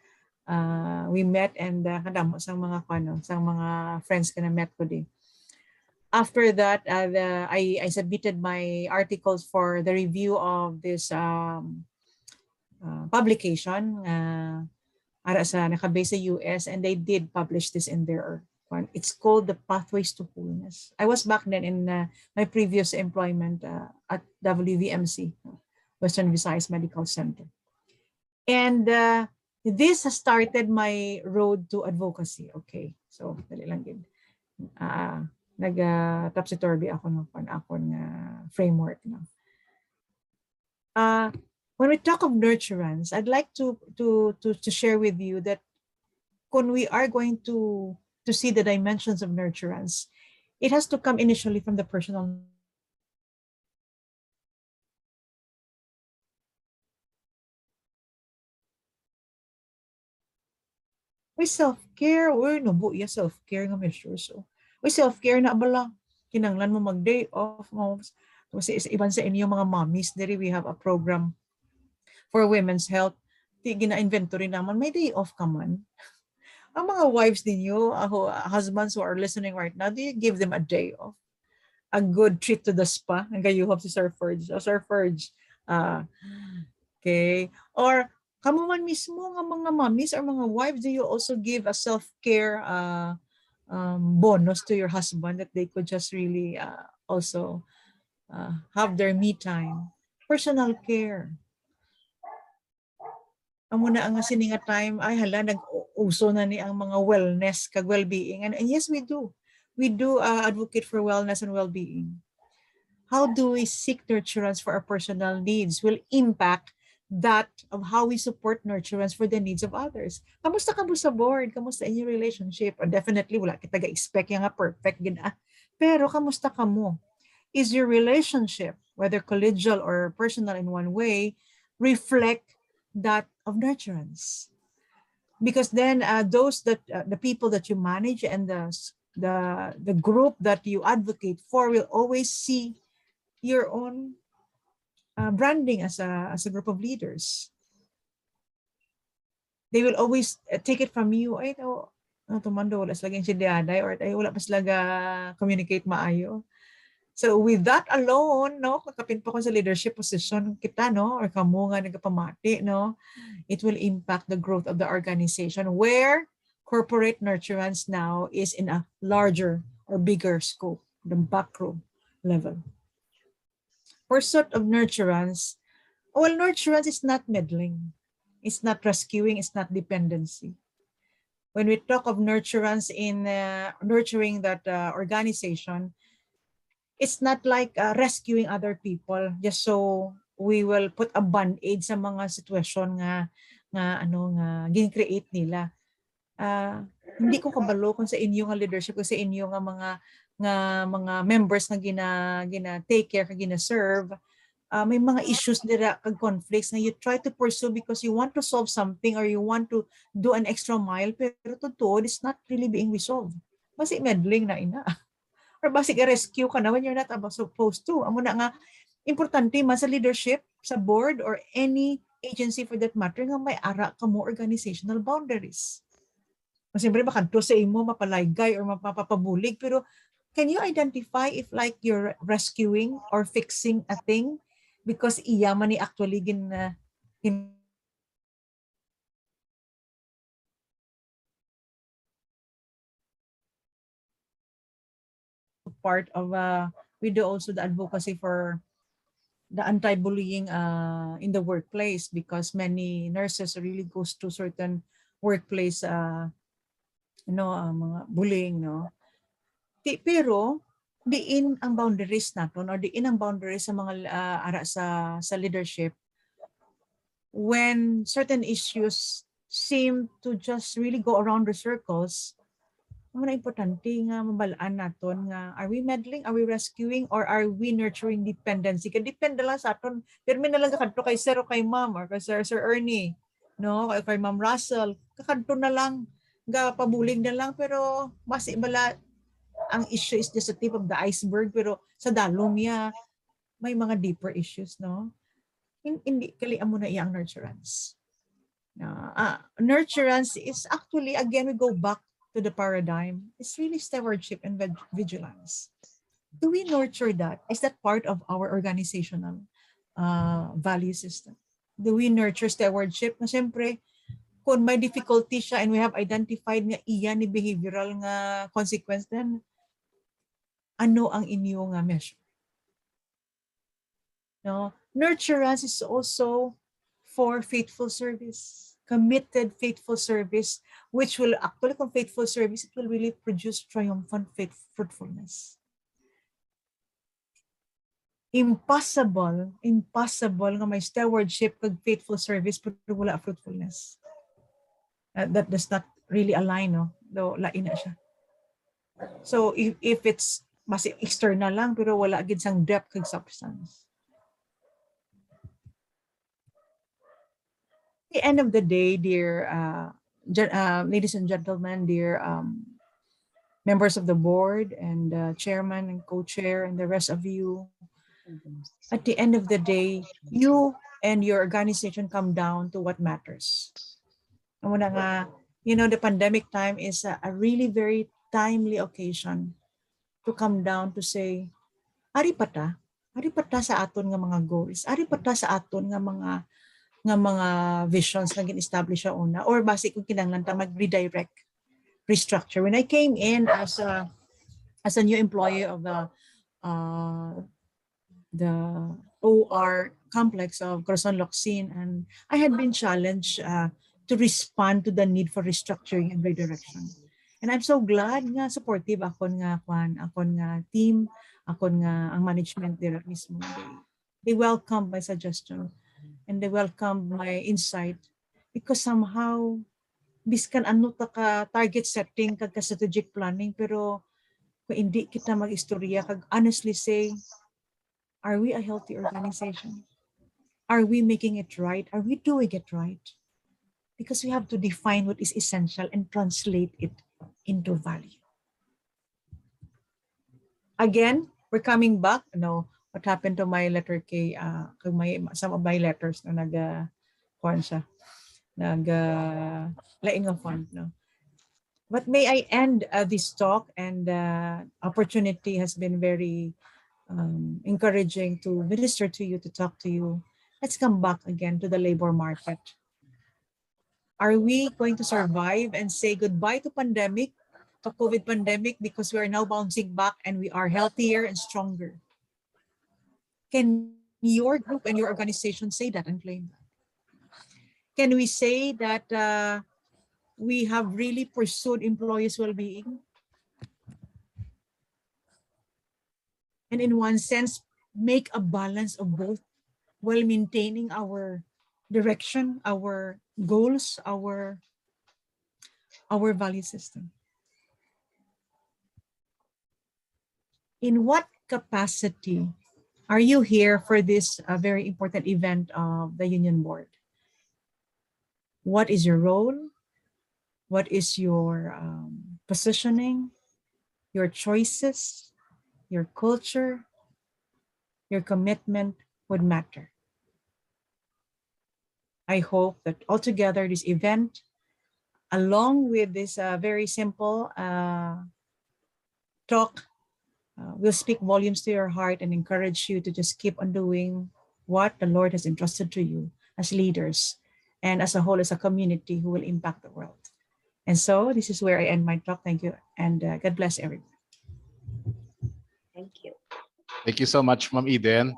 we met, and kadamo sang mga sang mga friends ka na met ko din. After that, I submitted my articles for the review of this publication ara sa nakabase sa US, and they did publish this in their one. It's called The Pathways to Wholeness. I was back then in my previous employment at WVMC, Western Visayas Medical Center. And this has started my road to advocacy. Okay, so dali lang din. Nag-topsy-turvy ako ng framework. No? When we talk of nurturance, I'd like to share with you that when we are going to see the dimensions of nurturance, it has to come initially from the personal. May self-care, or no buya self-care nga measure. So, may self-care na bala, kinanglan mo mag-day off mo. Kasi iban sa inyo mga mommies, there we have a program for women's health. Gina-inventory naman, may day off ka man. Ang mga wives ninyo, husbands who are listening right now, do you give them a day off? A good treat to the spa? Ang kayo hope si Sir Ferge. Sir Ferge. Okay. Or, kamo man mismo nga mga mommies or mga wives, do you also give a self-care bonus to your husband that they could just really also have their me time? Personal care. Amo na ang sininga time, ay hala, nag-uso na ni ang mga wellness, kag well-being. And yes, we do. We do advocate for wellness and well-being. How do we seek nurturance for our personal needs will impact that of how we support nurturance for the needs of others. Kamusta ka mo sa board? Kamusta in your relationship? Or definitely, wala kita ga-expect yung perfect gina. Pero kamusta ka mo? Is your relationship, whether collegial or personal in one way, reflect that of nurturance? Because then those that the people that you manage and the group that you advocate for will always see your own branding as a group of leaders. They will always take it from you. Ay, tumando wala sila si diaday, or ay wala pa sila communicate maayo. So with that alone, no, kakapin pa ko sa leadership position kita, no, or kamo nga nagapamati, no, it will impact the growth of the organization, where corporate nurturance now is in a larger or bigger scope, the backroom level. Pursuit of nurturance, well, nurturance is not meddling. It's not rescuing. It's not dependency. When we talk of nurturance in nurturing that organization, it's not like rescuing other people just so we will put a band-aid sa mga sitwasyon nga gin-create nila. Hindi ko kabalo kung sa inyo nga leadership, kung sa inyo nga mga members na gina take care, gina serve, may mga issues nila kag conflicts na you try to pursue because you want to solve something or you want to do an extra mile, pero totoo it's not really being resolved. Basi meddling na ina. Or basic rescue ka na when you're not supposed to. Amo na nga, importante man sa leadership, sa board, or any agency for that matter, nga may ara ka mo organizational boundaries. Siyempre, makanto sa imo, mapalaygay or mapapabulig, pero can you identify if like you're rescuing or fixing a thing because iya man ni actually in part of we do also the advocacy for the anti-bullying in the workplace, because many nurses really goes to certain workplace mga bullying, no. Pero diin ang boundaries naton, or diin ang boundaries sa mga ara sa leadership when certain issues seem to just really go around the circles. Ang importante nga mabalaan naton nga, are we meddling, are we rescuing, or are we nurturing dependency? Kaya depende lang sa aton. Pero may nalang kakadto kay Sir o kay Ma'am, or kay Sir Ernie, no? Kay Ma'am Russell, kakadto na lang, pabuling na lang, pero basi bala ang issue is just a tip of the iceberg, pero sa dalom niya may mga deeper issues, no? Hindi kalian mo na iyang nurturance. Nurturance is actually, again, we go back to the paradigm. It's really stewardship and vigilance. Do we nurture that? Is that part of our organizational value system? Do we nurture stewardship? Na siyempre, kung may difficulty siya and we have identified nga iya ni behavioral nga consequence, then ano ang inyong measure? No? Nurturance is also for faithful service, committed faithful service, which will actually, kung faithful service, it will really produce triumphant fruitfulness. Impossible nga may stewardship kag faithful service pero wala fruitfulness. That does not really align, no? Though lain na siya. So if it's mas external lang pero wala gid sang depth kag substance. At the end of the day, dear ladies and gentlemen, dear members of the board and chairman and co-chair and the rest of you, at the end of the day, you and your organization come down to what matters. The pandemic time is a really very timely occasion to come down to say, ari pata sa aton nga mga goals, ari pata sa aton nga mga visions na gin-establish sa una, or basic kung kinahanglan ta mag-redirect, restructure. When I came in as a new employee of the OR complex of Corazon Locsin, and I had been challenged to respond to the need for restructuring and redirection. And I'm so glad nga supportive akon nga team, akon nga ang management there mismo. They welcomed my suggestion and they welcomed my insight, because somehow biskan ano ta ka target setting kag ka strategic planning, pero kung hindi kita mag-istorya kag honestly say, are we a healthy organization? Are we making it right? Are we doing it right? Because we have to define what is essential and translate it into value. Again, we're coming back. What happened to my letter K? Some of my letters na laing of font. No? But may I end this talk, and opportunity has been very encouraging to minister to you, to talk to you. Let's come back again to the labor market. Are we going to survive and say goodbye to COVID pandemic, because we are now bouncing back and we are healthier and stronger? Can your group and your organization say that and claim that? Can we say that we have really pursued employees' well-being? And in one sense, make a balance of both while maintaining our direction, our goals, our value system? In what capacity are you here for this very important event of the Union Board? What is your role? What is your positioning, your choices, your culture, your commitment would matter. I hope that altogether this event, along with this very simple talk, will speak volumes to your heart and encourage you to just keep on doing what the Lord has entrusted to you as leaders, and as a whole, as a community who will impact the world. And so this is where I end my talk. Thank you, and God bless everyone. Thank you. Thank you so much, Ma'am Eden.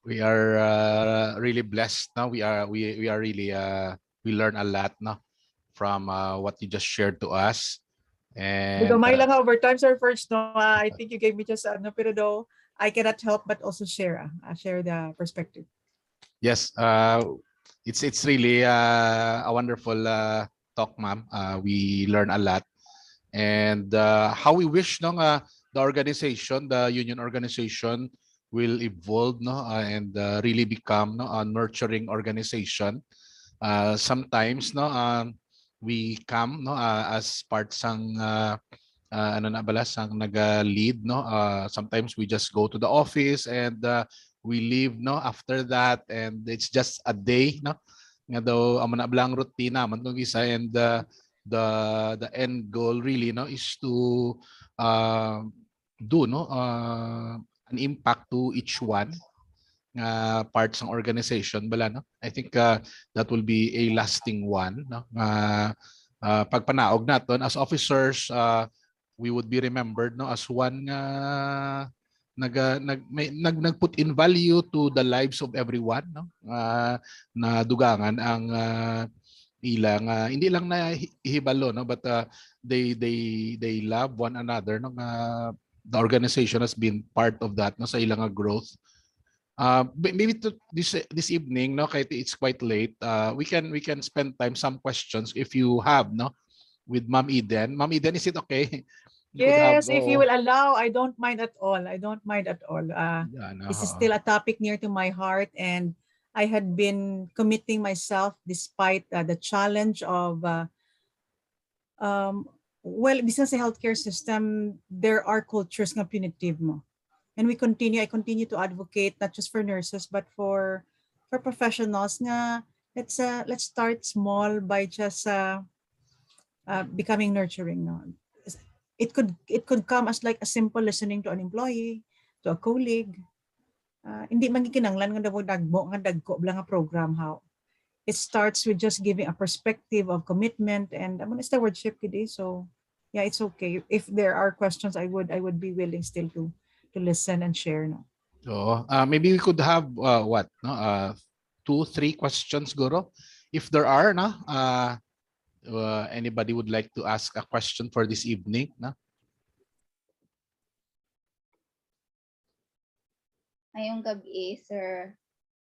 We are really blessed now. We are really we learn a lot now from what you just shared to us. And Gamay lang overtime, sir. First, no, I think you gave me just no, pero though I cannot help but also share the perspective. yes, it's really a wonderful talk, ma'am. We learn a lot, and how we wish no, the organization, the union organization, will evolve no, and really become no, a nurturing organization. Sometimes no, we come no, as part sang ano na bala sang naga-lead no, sometimes we just go to the office and we leave no after that, and it's just a day no nga daw amo na blang routine naman tong isa, and the end goal really no is to do no an impact to each one parts ng organization bala no. I think that will be a lasting one no. Pagpanaog naton as officers, we would be remembered no as one nag-put in value to the lives of everyone no, na dugangan ang ilang hindi lang na ihibalo no, but they love one another no. The organization has been part of that no sa ilang growth. Maybe to this evening no, kahit it's quite late, we can spend time some questions if you have no with Ma'am Eden. Ma'am Eden, is it okay? Yes, if you will allow, I don't mind at all. I don't mind at all. Yeah, no, this is still a topic near to my heart, and I had been committing myself despite the challenge of, well, business sa healthcare system, there are cultures nga punitive mo. And I continue to advocate not just for nurses, but for professionals nga, let's start small by just becoming nurturing. No? It could come as like a simple listening to an employee, to a colleague. Hindi man gikinanglan nga daw dagmo nga dagko bla nga program how. It starts with just giving a perspective of commitment and stewardship kidi. So yeah, it's okay. If there are questions, I would be willing still to listen and share. No. So maybe we could have what no 2-3 questions guro if there are no. Anybody would like to ask a question for this evening? No? Ngayong gabi, sir.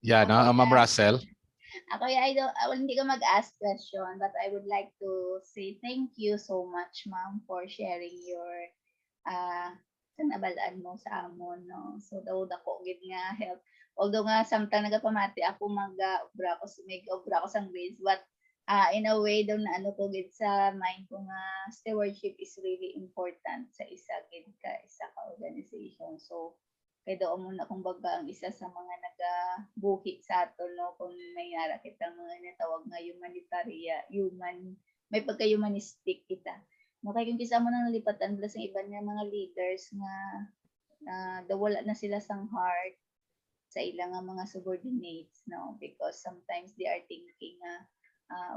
Yeah, no, Ma'am Russell. Ako, hindi ko mag-ask question, but I would like to say thank you so much, ma'am, for sharing your nabalaan mo sa amon, no? So, daw dako gid nga help. Although nga, samtang nagapamati ako mag-obra ko sang grades, but in a way daw na ano ko gid sa mind ko nga stewardship is really important sa isa ka organization. So kay daw mo na kumbaga ang isa sa mga nagabuhi sa ato no kung mayara kitang mga natawag nga may pagka-humanistic kita. No kay kung kisa mo nang nalipatan bala sa iban nga mga leaders nga wala na sila sang heart sa ilang mga subordinates no, because sometimes they are thinking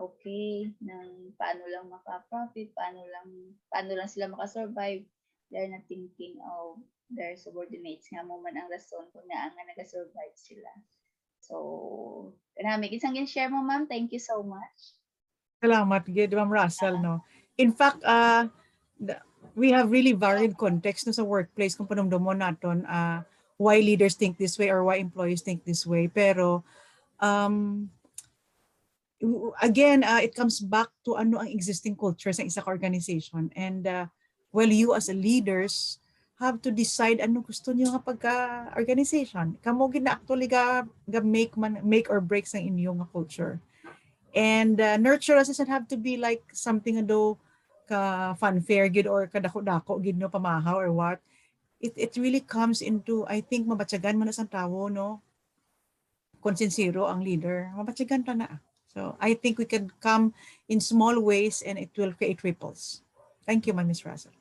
okay, nang paano lang maka-profit, paano lang sila maka-survive. They're not thinking of their subordinates nga mo man ang rason kung nga nag-survive sila. So, kanami isang share mo, ma'am. Thank you so much. Salamat gid, Ma'am Russell, no. In fact, we have really varied context no sa workplace kung panumdumon naton why leaders think this way or why employees think this way. Pero again, it comes back to ano ang existing culture sa isang organization, and well, you as a leaders have to decide ano gusto niyo nga pagka-organization. Kamo gid na actually ga make or break sa inyong culture. And nurturance doesn't have to be like something do ka fanfare gid or kadako-dako gid no pamahaw or what. It really comes into, I think, mabatyagan man sa tawo no. Kung sincero ang leader, mabatyagan ta na. So I think we can come in small ways and it will create ripples. Thank you, Ms. Russell.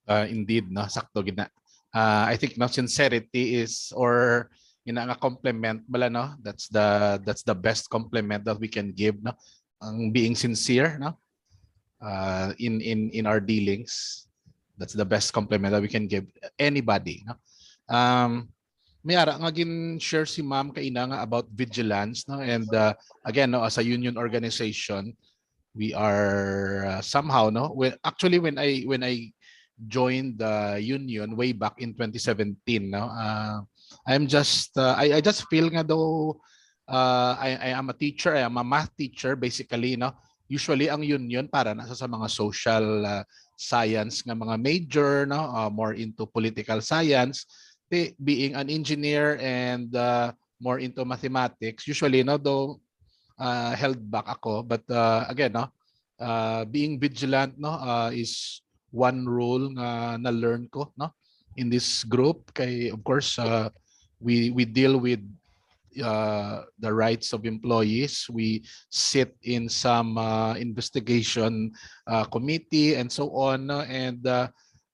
Indeed, no, sakto gid na. I think no sincerity is, or ina nga compliment bala, no? That's the best compliment that we can give, no? Ang being sincere, no? In our dealings. That's the best compliment that we can give anybody, no? May ara nga share si ma'am kaina nga about vigilance, no? And again, no, as a union organization, we are somehow, no, actually when I joined the union way back in 2017, no, I'm just I just feel nga though I am a teacher, I am a math teacher basically, no. Usually ang union para nasa sa mga social science nga mga major, no, more into political science. Being an engineer and more into mathematics, usually, no, though held back ako, but again, no, being vigilant, no, is one rule na learn ko, no, in this group. Kay of course we deal with the rights of employees. We sit in some investigation committee and so on, no? And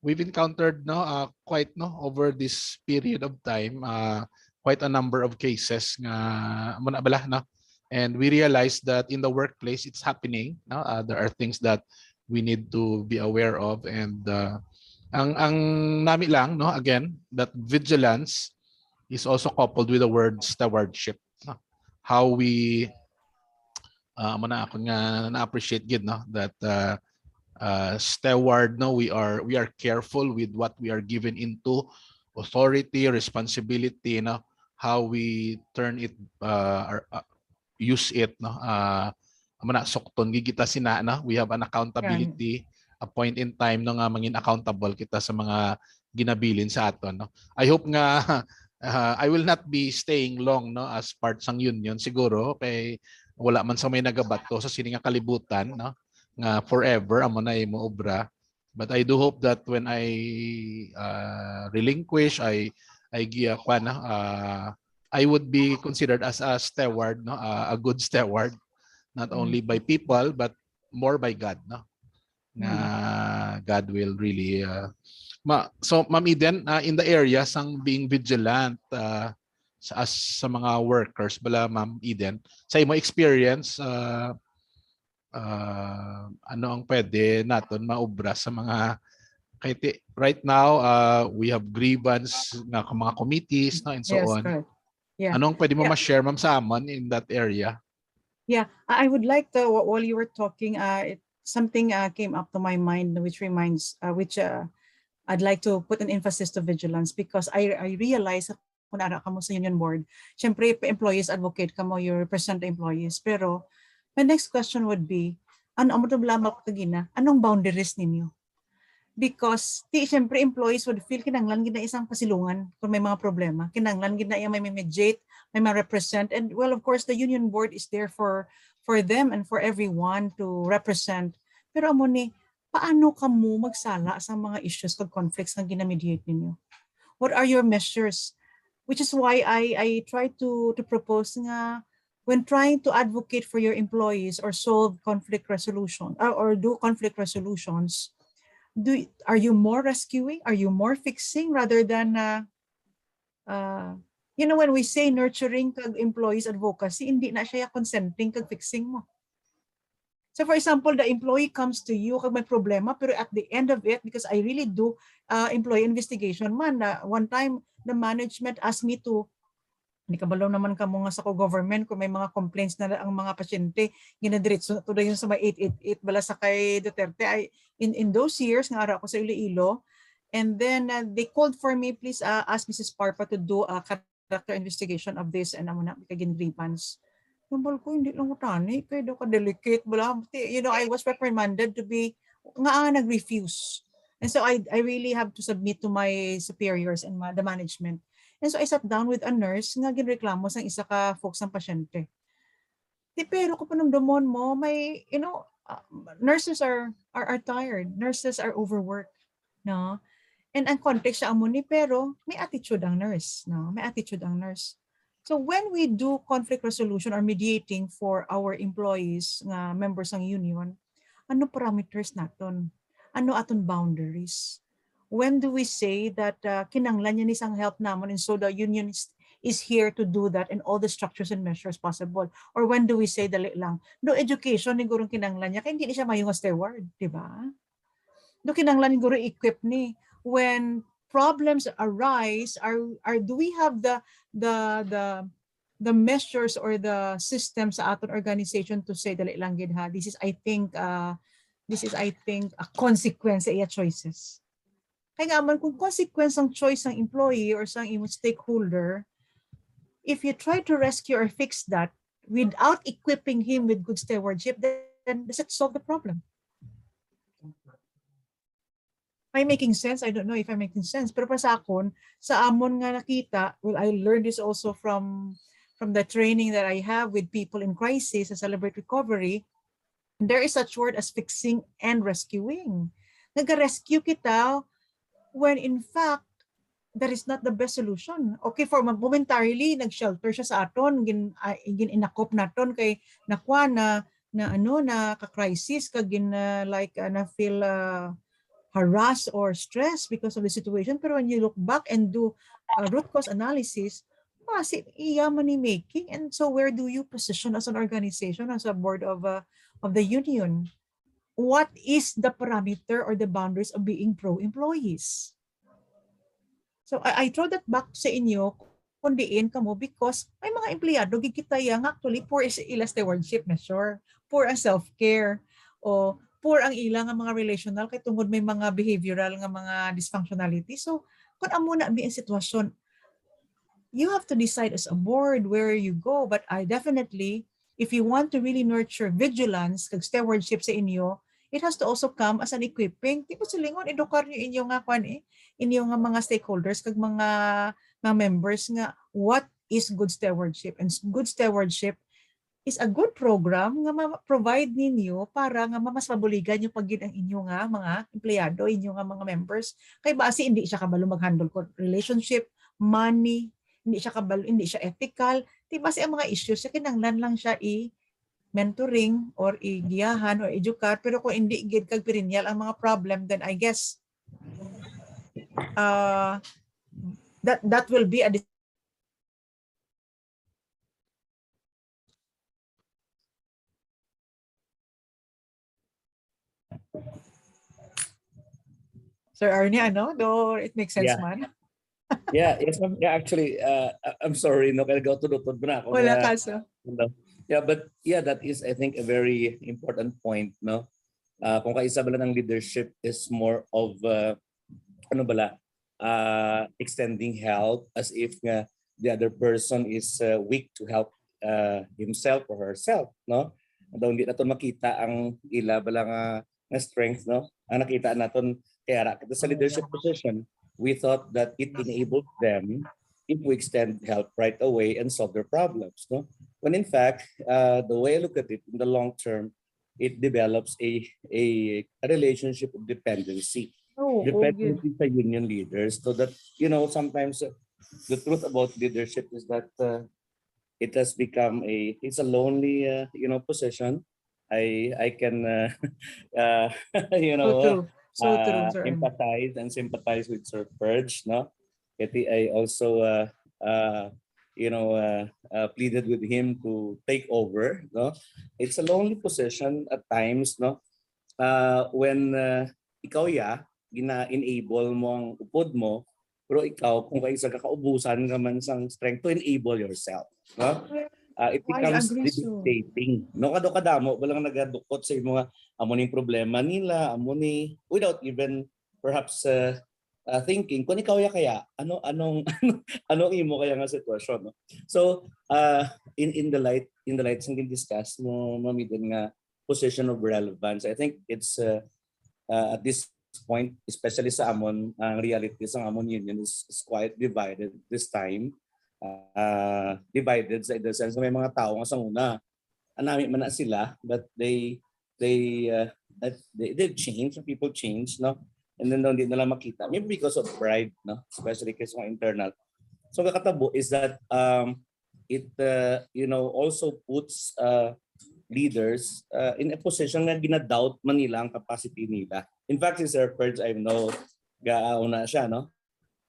we've encountered, no, quite, no, over this period of time, quite a number of cases nga muna bala, no? And we realize that in the workplace it's happening, no? There are things that we need to be aware of, and ang nami lang, no, again, that vigilance is also coupled with the word stewardship, no? How we muna ako nga na-appreciate gid, no, that steward, no, we are careful with what we are given into, authority, responsibility, no, how we turn it use it, no, muna sukton gigita sina, no, we have an accountability, a point in time no nga mangin accountable kita sa mga ginabilin sa aton, no. I hope nga I will not be staying long, no, as part sang union siguro, kay wala man sa may nagabato sa sini nga kalibutan, no, nga forever amo na imo obra. But I do hope that when I relinquish, I I would be considered as a steward, no, a good steward, not only by people but more by God, no. God will really so Ma'am Eden, in the area sang being vigilant sa mga workers bala, Ma'am Eden, sa imo experience, ano ang pwede naton maobra sa mga kay right now, we have grievance na mga committees, no, and so Yes, on. correct. Yeah. Anong pwede mo Yeah. ma-share, Ma'am, sa amon in that area? Yeah, I would like to, while you were talking, something came up to my mind, which I'd like to put an emphasis to vigilance, because I realize kung ara ka mo sa union board, syempre employees advocate ka mo, you represent the employees. Pero my next question would be, ano mo to blama kagina? Anong boundaries ninyo? Because syempre employees would feel kinanglan gid na isang pasilungan kung may mga problema. Kinanglan gid na may mediate, may represent, and well, of course the union board is there for them and for everyone to represent. Pero amo ni, paano ka mo magsala sa mga issues kag conflicts nga ginamediate ninyo? What are your measures? Which is why I try to propose nga, when trying to advocate for your employees or solve conflict resolution or do conflict resolutions, are you more rescuing? Are you more fixing rather than when we say nurturing kag employees advocacy, hindi na siya consenting kag fixing mo. So for example, the employee comes to you kag may problema, pero at the end of it, because I really do employee investigation man, one time the management asked me to, hindi kabalaw naman ka mo nga sa government kung may mga complaints na ang mga pasyente ginadiretso to yun sa may 888 bala sa kay Duterte. In those years nga ara ko sa Iloilo, and then they called for me, please ask Mrs. Parpa to do a character investigation of this, and amo na kagin grievance. Tumbal ko hindi lang utani kay do ka delicate bala. I was reprimanded to be nga nag-refuse. And so I really have to submit to my superiors and the management. And so I sat down with a nurse nga ginreklamo sang isa ka folks ang pasyente. Pero kung panumdumon mo, may, nurses are tired. Nurses are overworked. No? And ang context siya amo ni, pero may attitude ang nurse. No? May attitude ang nurse. So when we do conflict resolution or mediating for our employees, nga members ng union, ano parameters naton? Ano aton boundaries? When do we say that kinanglan niya isang help namon and so the union is here to do that and all the structures and measures possible? Or when do we say dali lang, no education ni gurong kinanglan niya, kaya hindi siya mayong steward, di ba? No kinanglan ni guro equip ni when problems arise, do we have the measures or the systems sa aton organization to say dali lang gid ha, this is I think a consequence sa iya choices. Kaya nga man kung consequence ang choice ng employee or sa imong stakeholder, if you try to rescue or fix that without equipping him with good stewardship, then does it solve the problem? Am I making sense? I don't know if I'm making sense. Pero para sa akon, sa amon nga nakita, well, I learned this also from the training that I have with people in crisis and Celebrate Recovery. There is such word as fixing and rescuing. Nag-rescue kita when in fact, that is not the best solution. Okay, for momentarily, nag-shelter siya sa aton, inakop naton kay nakwa na ka-crisis, na feel harassed or stressed because of the situation. Pero when you look back and do root cause analysis, iya money making. And so where do you position as an organization, as a board of the union? What is the parameter or the boundaries of being pro-employees? So I throw that back sa inyo, kundiin ka mo because may mga empleyado gigita yang actually poor is ila stewardship measure, poor ang self-care, o poor ang ilang mga relational kay tungod may mga behavioral nga mga dysfunctionality. So kung amo na ang sitwasyon, you have to decide as a board where you go. But I definitely, if you want to really nurture vigilance kag stewardship sa inyo, it has to also come as an equipping. Tipo silingon, edukar nyo inyo nga inyo nga mga stakeholders kag mga members nga what is good stewardship. And good stewardship is a good program nga ma-provide ninyo para nga mas mabuligan yung pagid ang inyo nga mga empleyado, inyo nga mga members. Kay base hindi siya kabalo mag-handle ko relationship, money, hindi siya kabalo, hindi siya ethical. Di base ang mga issues sa kinanglan lang siya mentoring or igiyahan or educar, pero kung hindi gid kag perennial ang mga problem, then I guess that will be a Sir Arnie, do it makes sense man? Yes, actually, I'm sorry, no, kaya gautod-utod na ako. Wala kaso. Yeah, but yeah, that is, I think, a very important point, no? Kung kaisa bala ng leadership is more of, extending help as if the other person is weak to help himself or herself, no? Daw hindi naton makita ang ila bala nga strength, no? Ang nakita naton kaya sa leadership position, we thought that it enabled them if we extend help right away and solve their problems, no? When in fact, the way I look at it in the long term, it develops a relationship of dependency. Dependency sa union leaders, so that sometimes the truth about leadership is that it has become it's a lonely position. I can So true, sir. empathize and sympathize with Sir Purge, no? I also pleaded with him to take over, no? It's a lonely position at times, no? When ikaw gina-enable mo ang upod mo, pero ikaw kung kaisa kakaubusan ka man sang strength to enable yourself, no? It becomes debilitating. No, kadamo walang nagadukot sa mga amoning problema nila, amoni without even perhaps thinking kung ikaw kaya anong imo kaya nga sitwasyon, no? So in the light sing discuss mo mamiden nga position of relevance, I think it's at this point, especially sa amon, ang reality sa amon union is quite divided this time. Divided sa the sense na may mga tao nga sa una anami man na sila, but they've changed, people change, no? And then hindi nila makita, maybe because of pride, no? Especially kasi mga internal. So kakatabo is that it also puts leaders in a position na ginadoubt man nila ang capacity nila. In fact, si Sir Purge, I know gauna siya, no?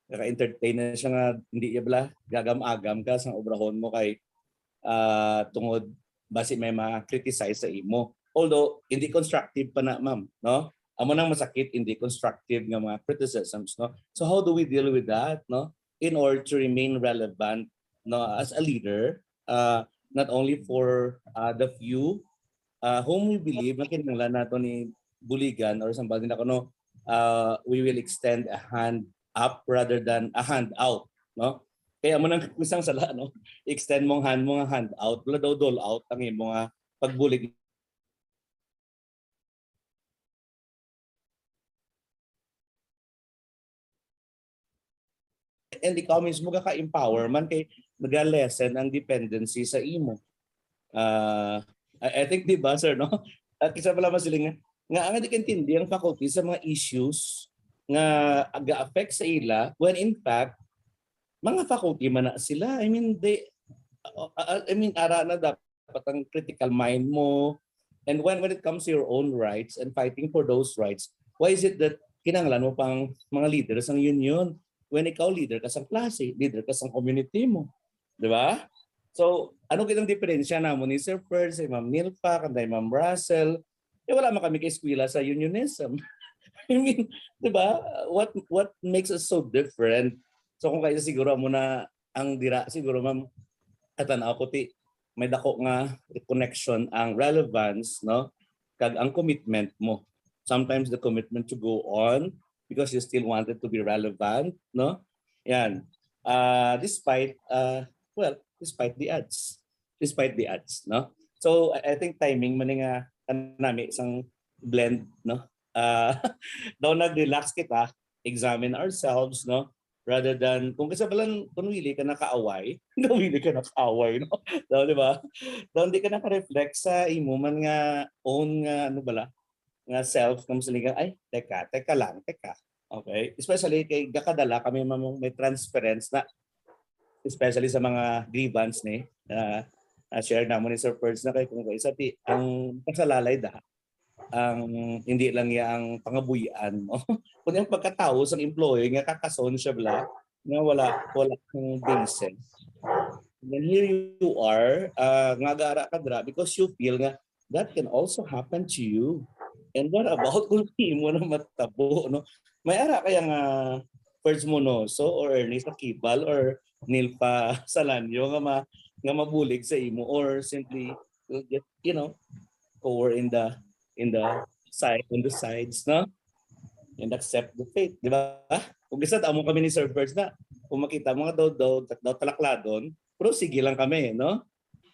naka-entertain na siya nga hindi niya bala gagam-agam ka sa obrahon mo kay tungod basi may ma-criticize sa imo. Although hindi constructive pa na ma'am, no? Amo nang masakit hindi constructive nga mga criticisms, no? So how do we deal with that, no? In order to remain relevant, no, as a leader, not only for the few whom we believe na kinahanglan nato ni buligan or somebody na kuno, we will extend a hand up rather than a hand out, no? Kaya mo nang kusang sala, no? Extend mong hand out, wala daw dole out ang imo nga pagbulig. And ikaw mismo ka-empower man kay nag-lessen ang dependency sa imo. I think di ba sir, no? At isa pala masiling nga ang di ang faculty sa mga issues nga aga-affect sa ila when in fact mga faculty man na sila. I mean ara na dapat ang critical mind mo, and when it comes to your own rights and fighting for those rights, why is it that kinahanglan mo pang mga leaders ng union when ikaw leader ka sa klase, leader ka sa community mo, di ba? So ano kitang diferensya namo ni Sir Perse, si Ma'am Nilpa, kanday Ma'am Russell, wala man kami kay eskwela sa unionism. I mean, di ba? What makes us so different? So kung kaya siguro mo na ang dira siguro ma'am atan ako ti may dako nga connection ang relevance, no? Kag ang commitment mo. Sometimes the commitment to go on because you still wanted to be relevant, no? Yan. Despite the odds. Despite the odds, no? So I think timing man nga nami isang blend, no? Daw nag-relax kita, examine ourselves, no? Rather than kung kasabalan kung wili ka nakaaway, wili ka nakaaway, no? Daw di ba? Daw hindi ka naka-reflect sa imo man nga own nga ano bala nga self kung saligang ay teka lang. Okay? Especially kay gakadala kami may transference na especially sa mga grievance ni share namo ni Sir Perse na kay kung isa ti ang kasalalay da ang hindi lang yang pangabuyan mo. Kundi ang pagkatao sa employee nga kakason siya bla nga wala kang basis. And then here you are nga gara ka dra because you feel nga that can also happen to you. And what about kung di mo na matabo, no? May ara kaya nga Perse Monoso or Ernest Akibal or Nilpa Salanyo nga mabulig sa imo or simply get, cower in the sides, no? And accept the fate, di ba? Kung isa amo kami ni Sir Perse na kung makita mga daw talakladon, pero sige lang kami, no?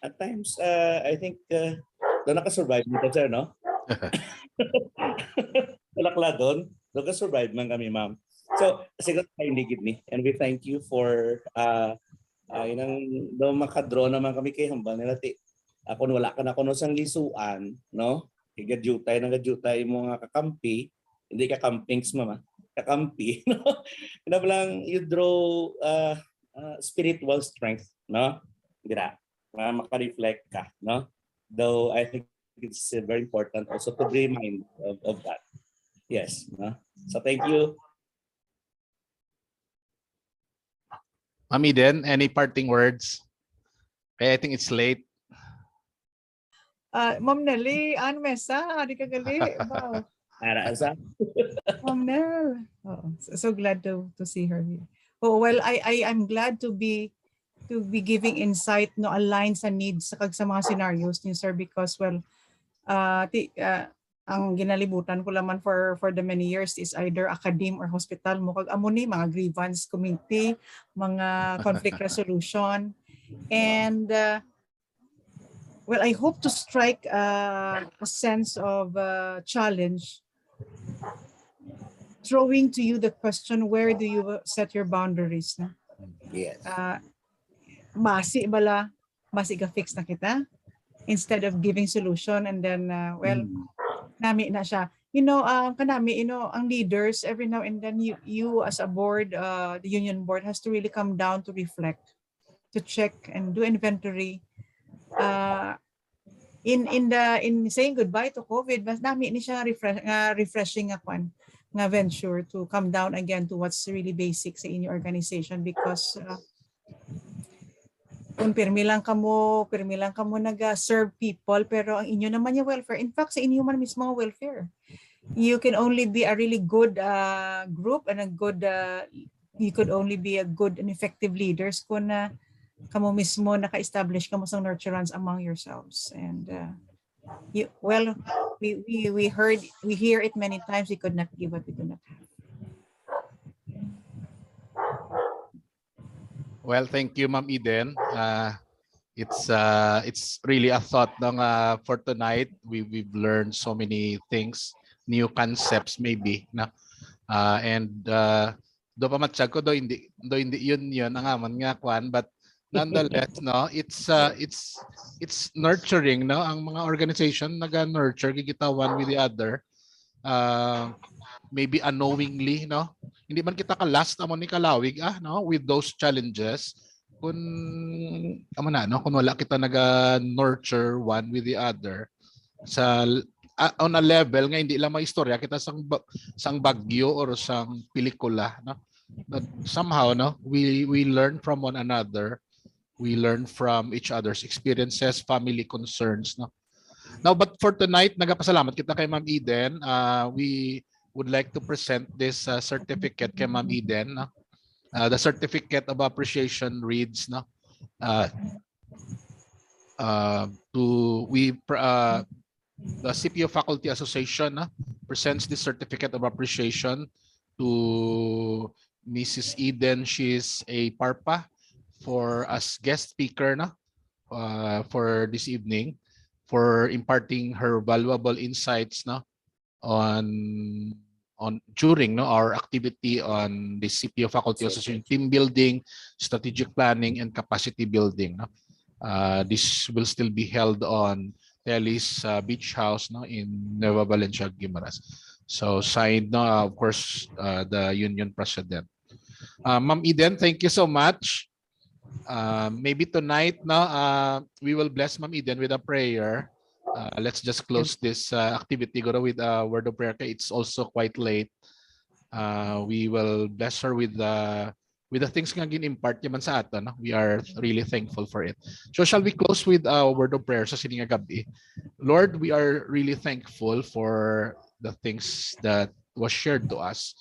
At times I think daw naka-survive nito sir, no? Talakladon, naka-survive man kami, ma'am. So siguro kayo ligid ni, and we thank you for daw makadraw naman kami kay hambal nila ti ako wala ka na kuno sang lisuan, no? Igadyutay mo nga kakampi, hindi ka campings mama, kakampi, no? Kinabalang you draw spiritual strength, no? Gira, maka-reflect ka, no? Though I think it's very important also to be reminded of that. Yes, no? So thank you. Ma'am Eden, any parting words? I think it's late. Ma'am Nelly, Ann Mesa, di ka gali. Wow. Arasa. Ma'am Nell. Oh, so glad to see her here. Oh, well, I'm glad to be giving insight no align sa needs sa mga scenarios ni sir because well ang ginalibutan ko laman for the many years is either academe or hospital mo kag amo ni mga grievance committee, mga conflict resolution, and well, I hope to strike a sense of challenge, throwing to you the question, where do you set your boundaries? No? Yes. Masi ka fix na kita instead of giving solution and then nami na siya. Kanami, ang leaders every now and then you as a board, the union board has to really come down to reflect, to check and do inventory. In saying goodbye to COVID, mas nami ni siya refreshing nga kwan. nga venture to come down again to what's really basic sa inyo organization because kung pirmi lang kamo nag-serve people pero ang inyo naman yung welfare. In fact, sa inyo man mismo ang welfare. You can only be a really good group and a good you could only be a good and effective leaders kung kamo mismo naka-establish kamo sa nurturance among yourselves. And we hear it many times. We could not give what we do not have. Well, thank you, Ma'am Eden. It's really a thought for tonight. We've learned so many things, new concepts maybe na do pa matsyag ko do hindi yun ang amon nga kwan, but nonetheless no, it's nurturing no, ang mga organization naga-nurture gigita one with the other, maybe unknowingly no, hindi man kita ka last amon ni kalawig no, with those challenges kun amo na no, kun wala kita naga-nurture one with the other sa on a level nga hindi lang maistorya kita sang bagyo or sang pelikula no, but somehow no, we learn from one another, we learn from each other's experiences, family concerns no. Now, but for tonight, nagapasalamat kita kay Ma'am Eden. We would like to present this certificate kay Ma'am Eden no? The certificate of appreciation reads no, the CPO Faculty Association presents this certificate of appreciation to Mrs. Eden. She's a Parpa for as guest speaker for this evening, for imparting her valuable insights on during our activity on the CPO Faculty Association team building, strategic planning, and capacity building. This will still be held on Telis Beach House in Nueva Valencia, Guimaras. So signed of course the union president. Ma'am Eden, thank you so much. Maybe tonight we will bless Ma'am Eden with a prayer. Let's just close this activity with a word of prayer. It's also quite late. We will bless her with the things nga gin-impart yaman sa ato. We are really thankful for it. So shall we close with a word of prayer sa sininga gabi? Lord, we are really thankful for the things that was shared to us.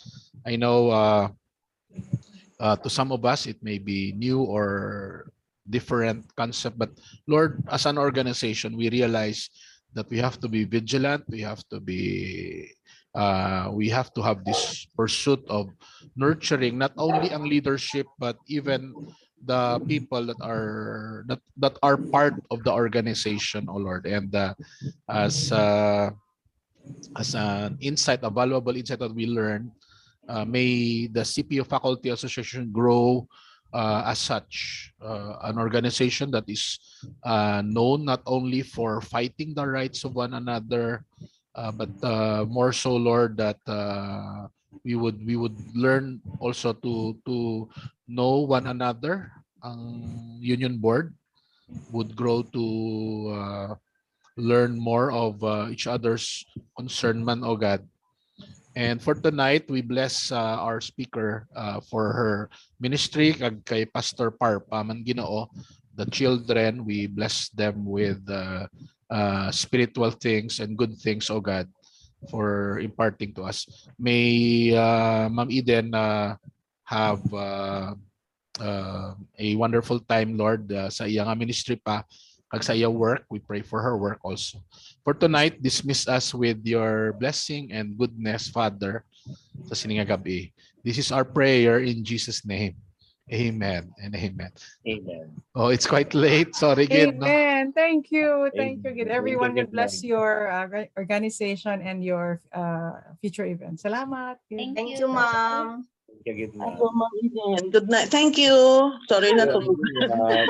I know to some of us it may be new or different concept, but Lord, as an organization, we realize that we have to be vigilant. We have to have this pursuit of nurturing not only ang leadership but even the people that are part of the organization, oh Lord. And as an insight, a valuable insight that we learn, may the CPO Faculty Association grow as such, an organization that is known not only for fighting the rights of one another, but more so, Lord, that we would learn also to know one another. Ang union board would grow to learn more of each other's concern man, O God. And for tonight, we bless our speaker for her ministry, kay Pastor Parpa man Ginoo. The children, we bless them with spiritual things and good things, O God, for imparting to us. May Ma'am Eden have a wonderful time, Lord, sa iyang ministry pa, kag sa iyang work. We pray for her work also. For tonight, dismiss us with your blessing and goodness, Father, sa sininga gabi. This is our prayer in Jesus' name. Amen and amen. Amen. Oh, it's quite late. Sorry, Gid. No? Amen. Thank you. Thank you, Gid. Amen. Everyone Thank you, will bless Gid. your organization and your future events. Salamat. Gid. Thank you, ma'am. Thank you, Ako, Ma'am Eden. Good night. Thank you. Sorry na tulog.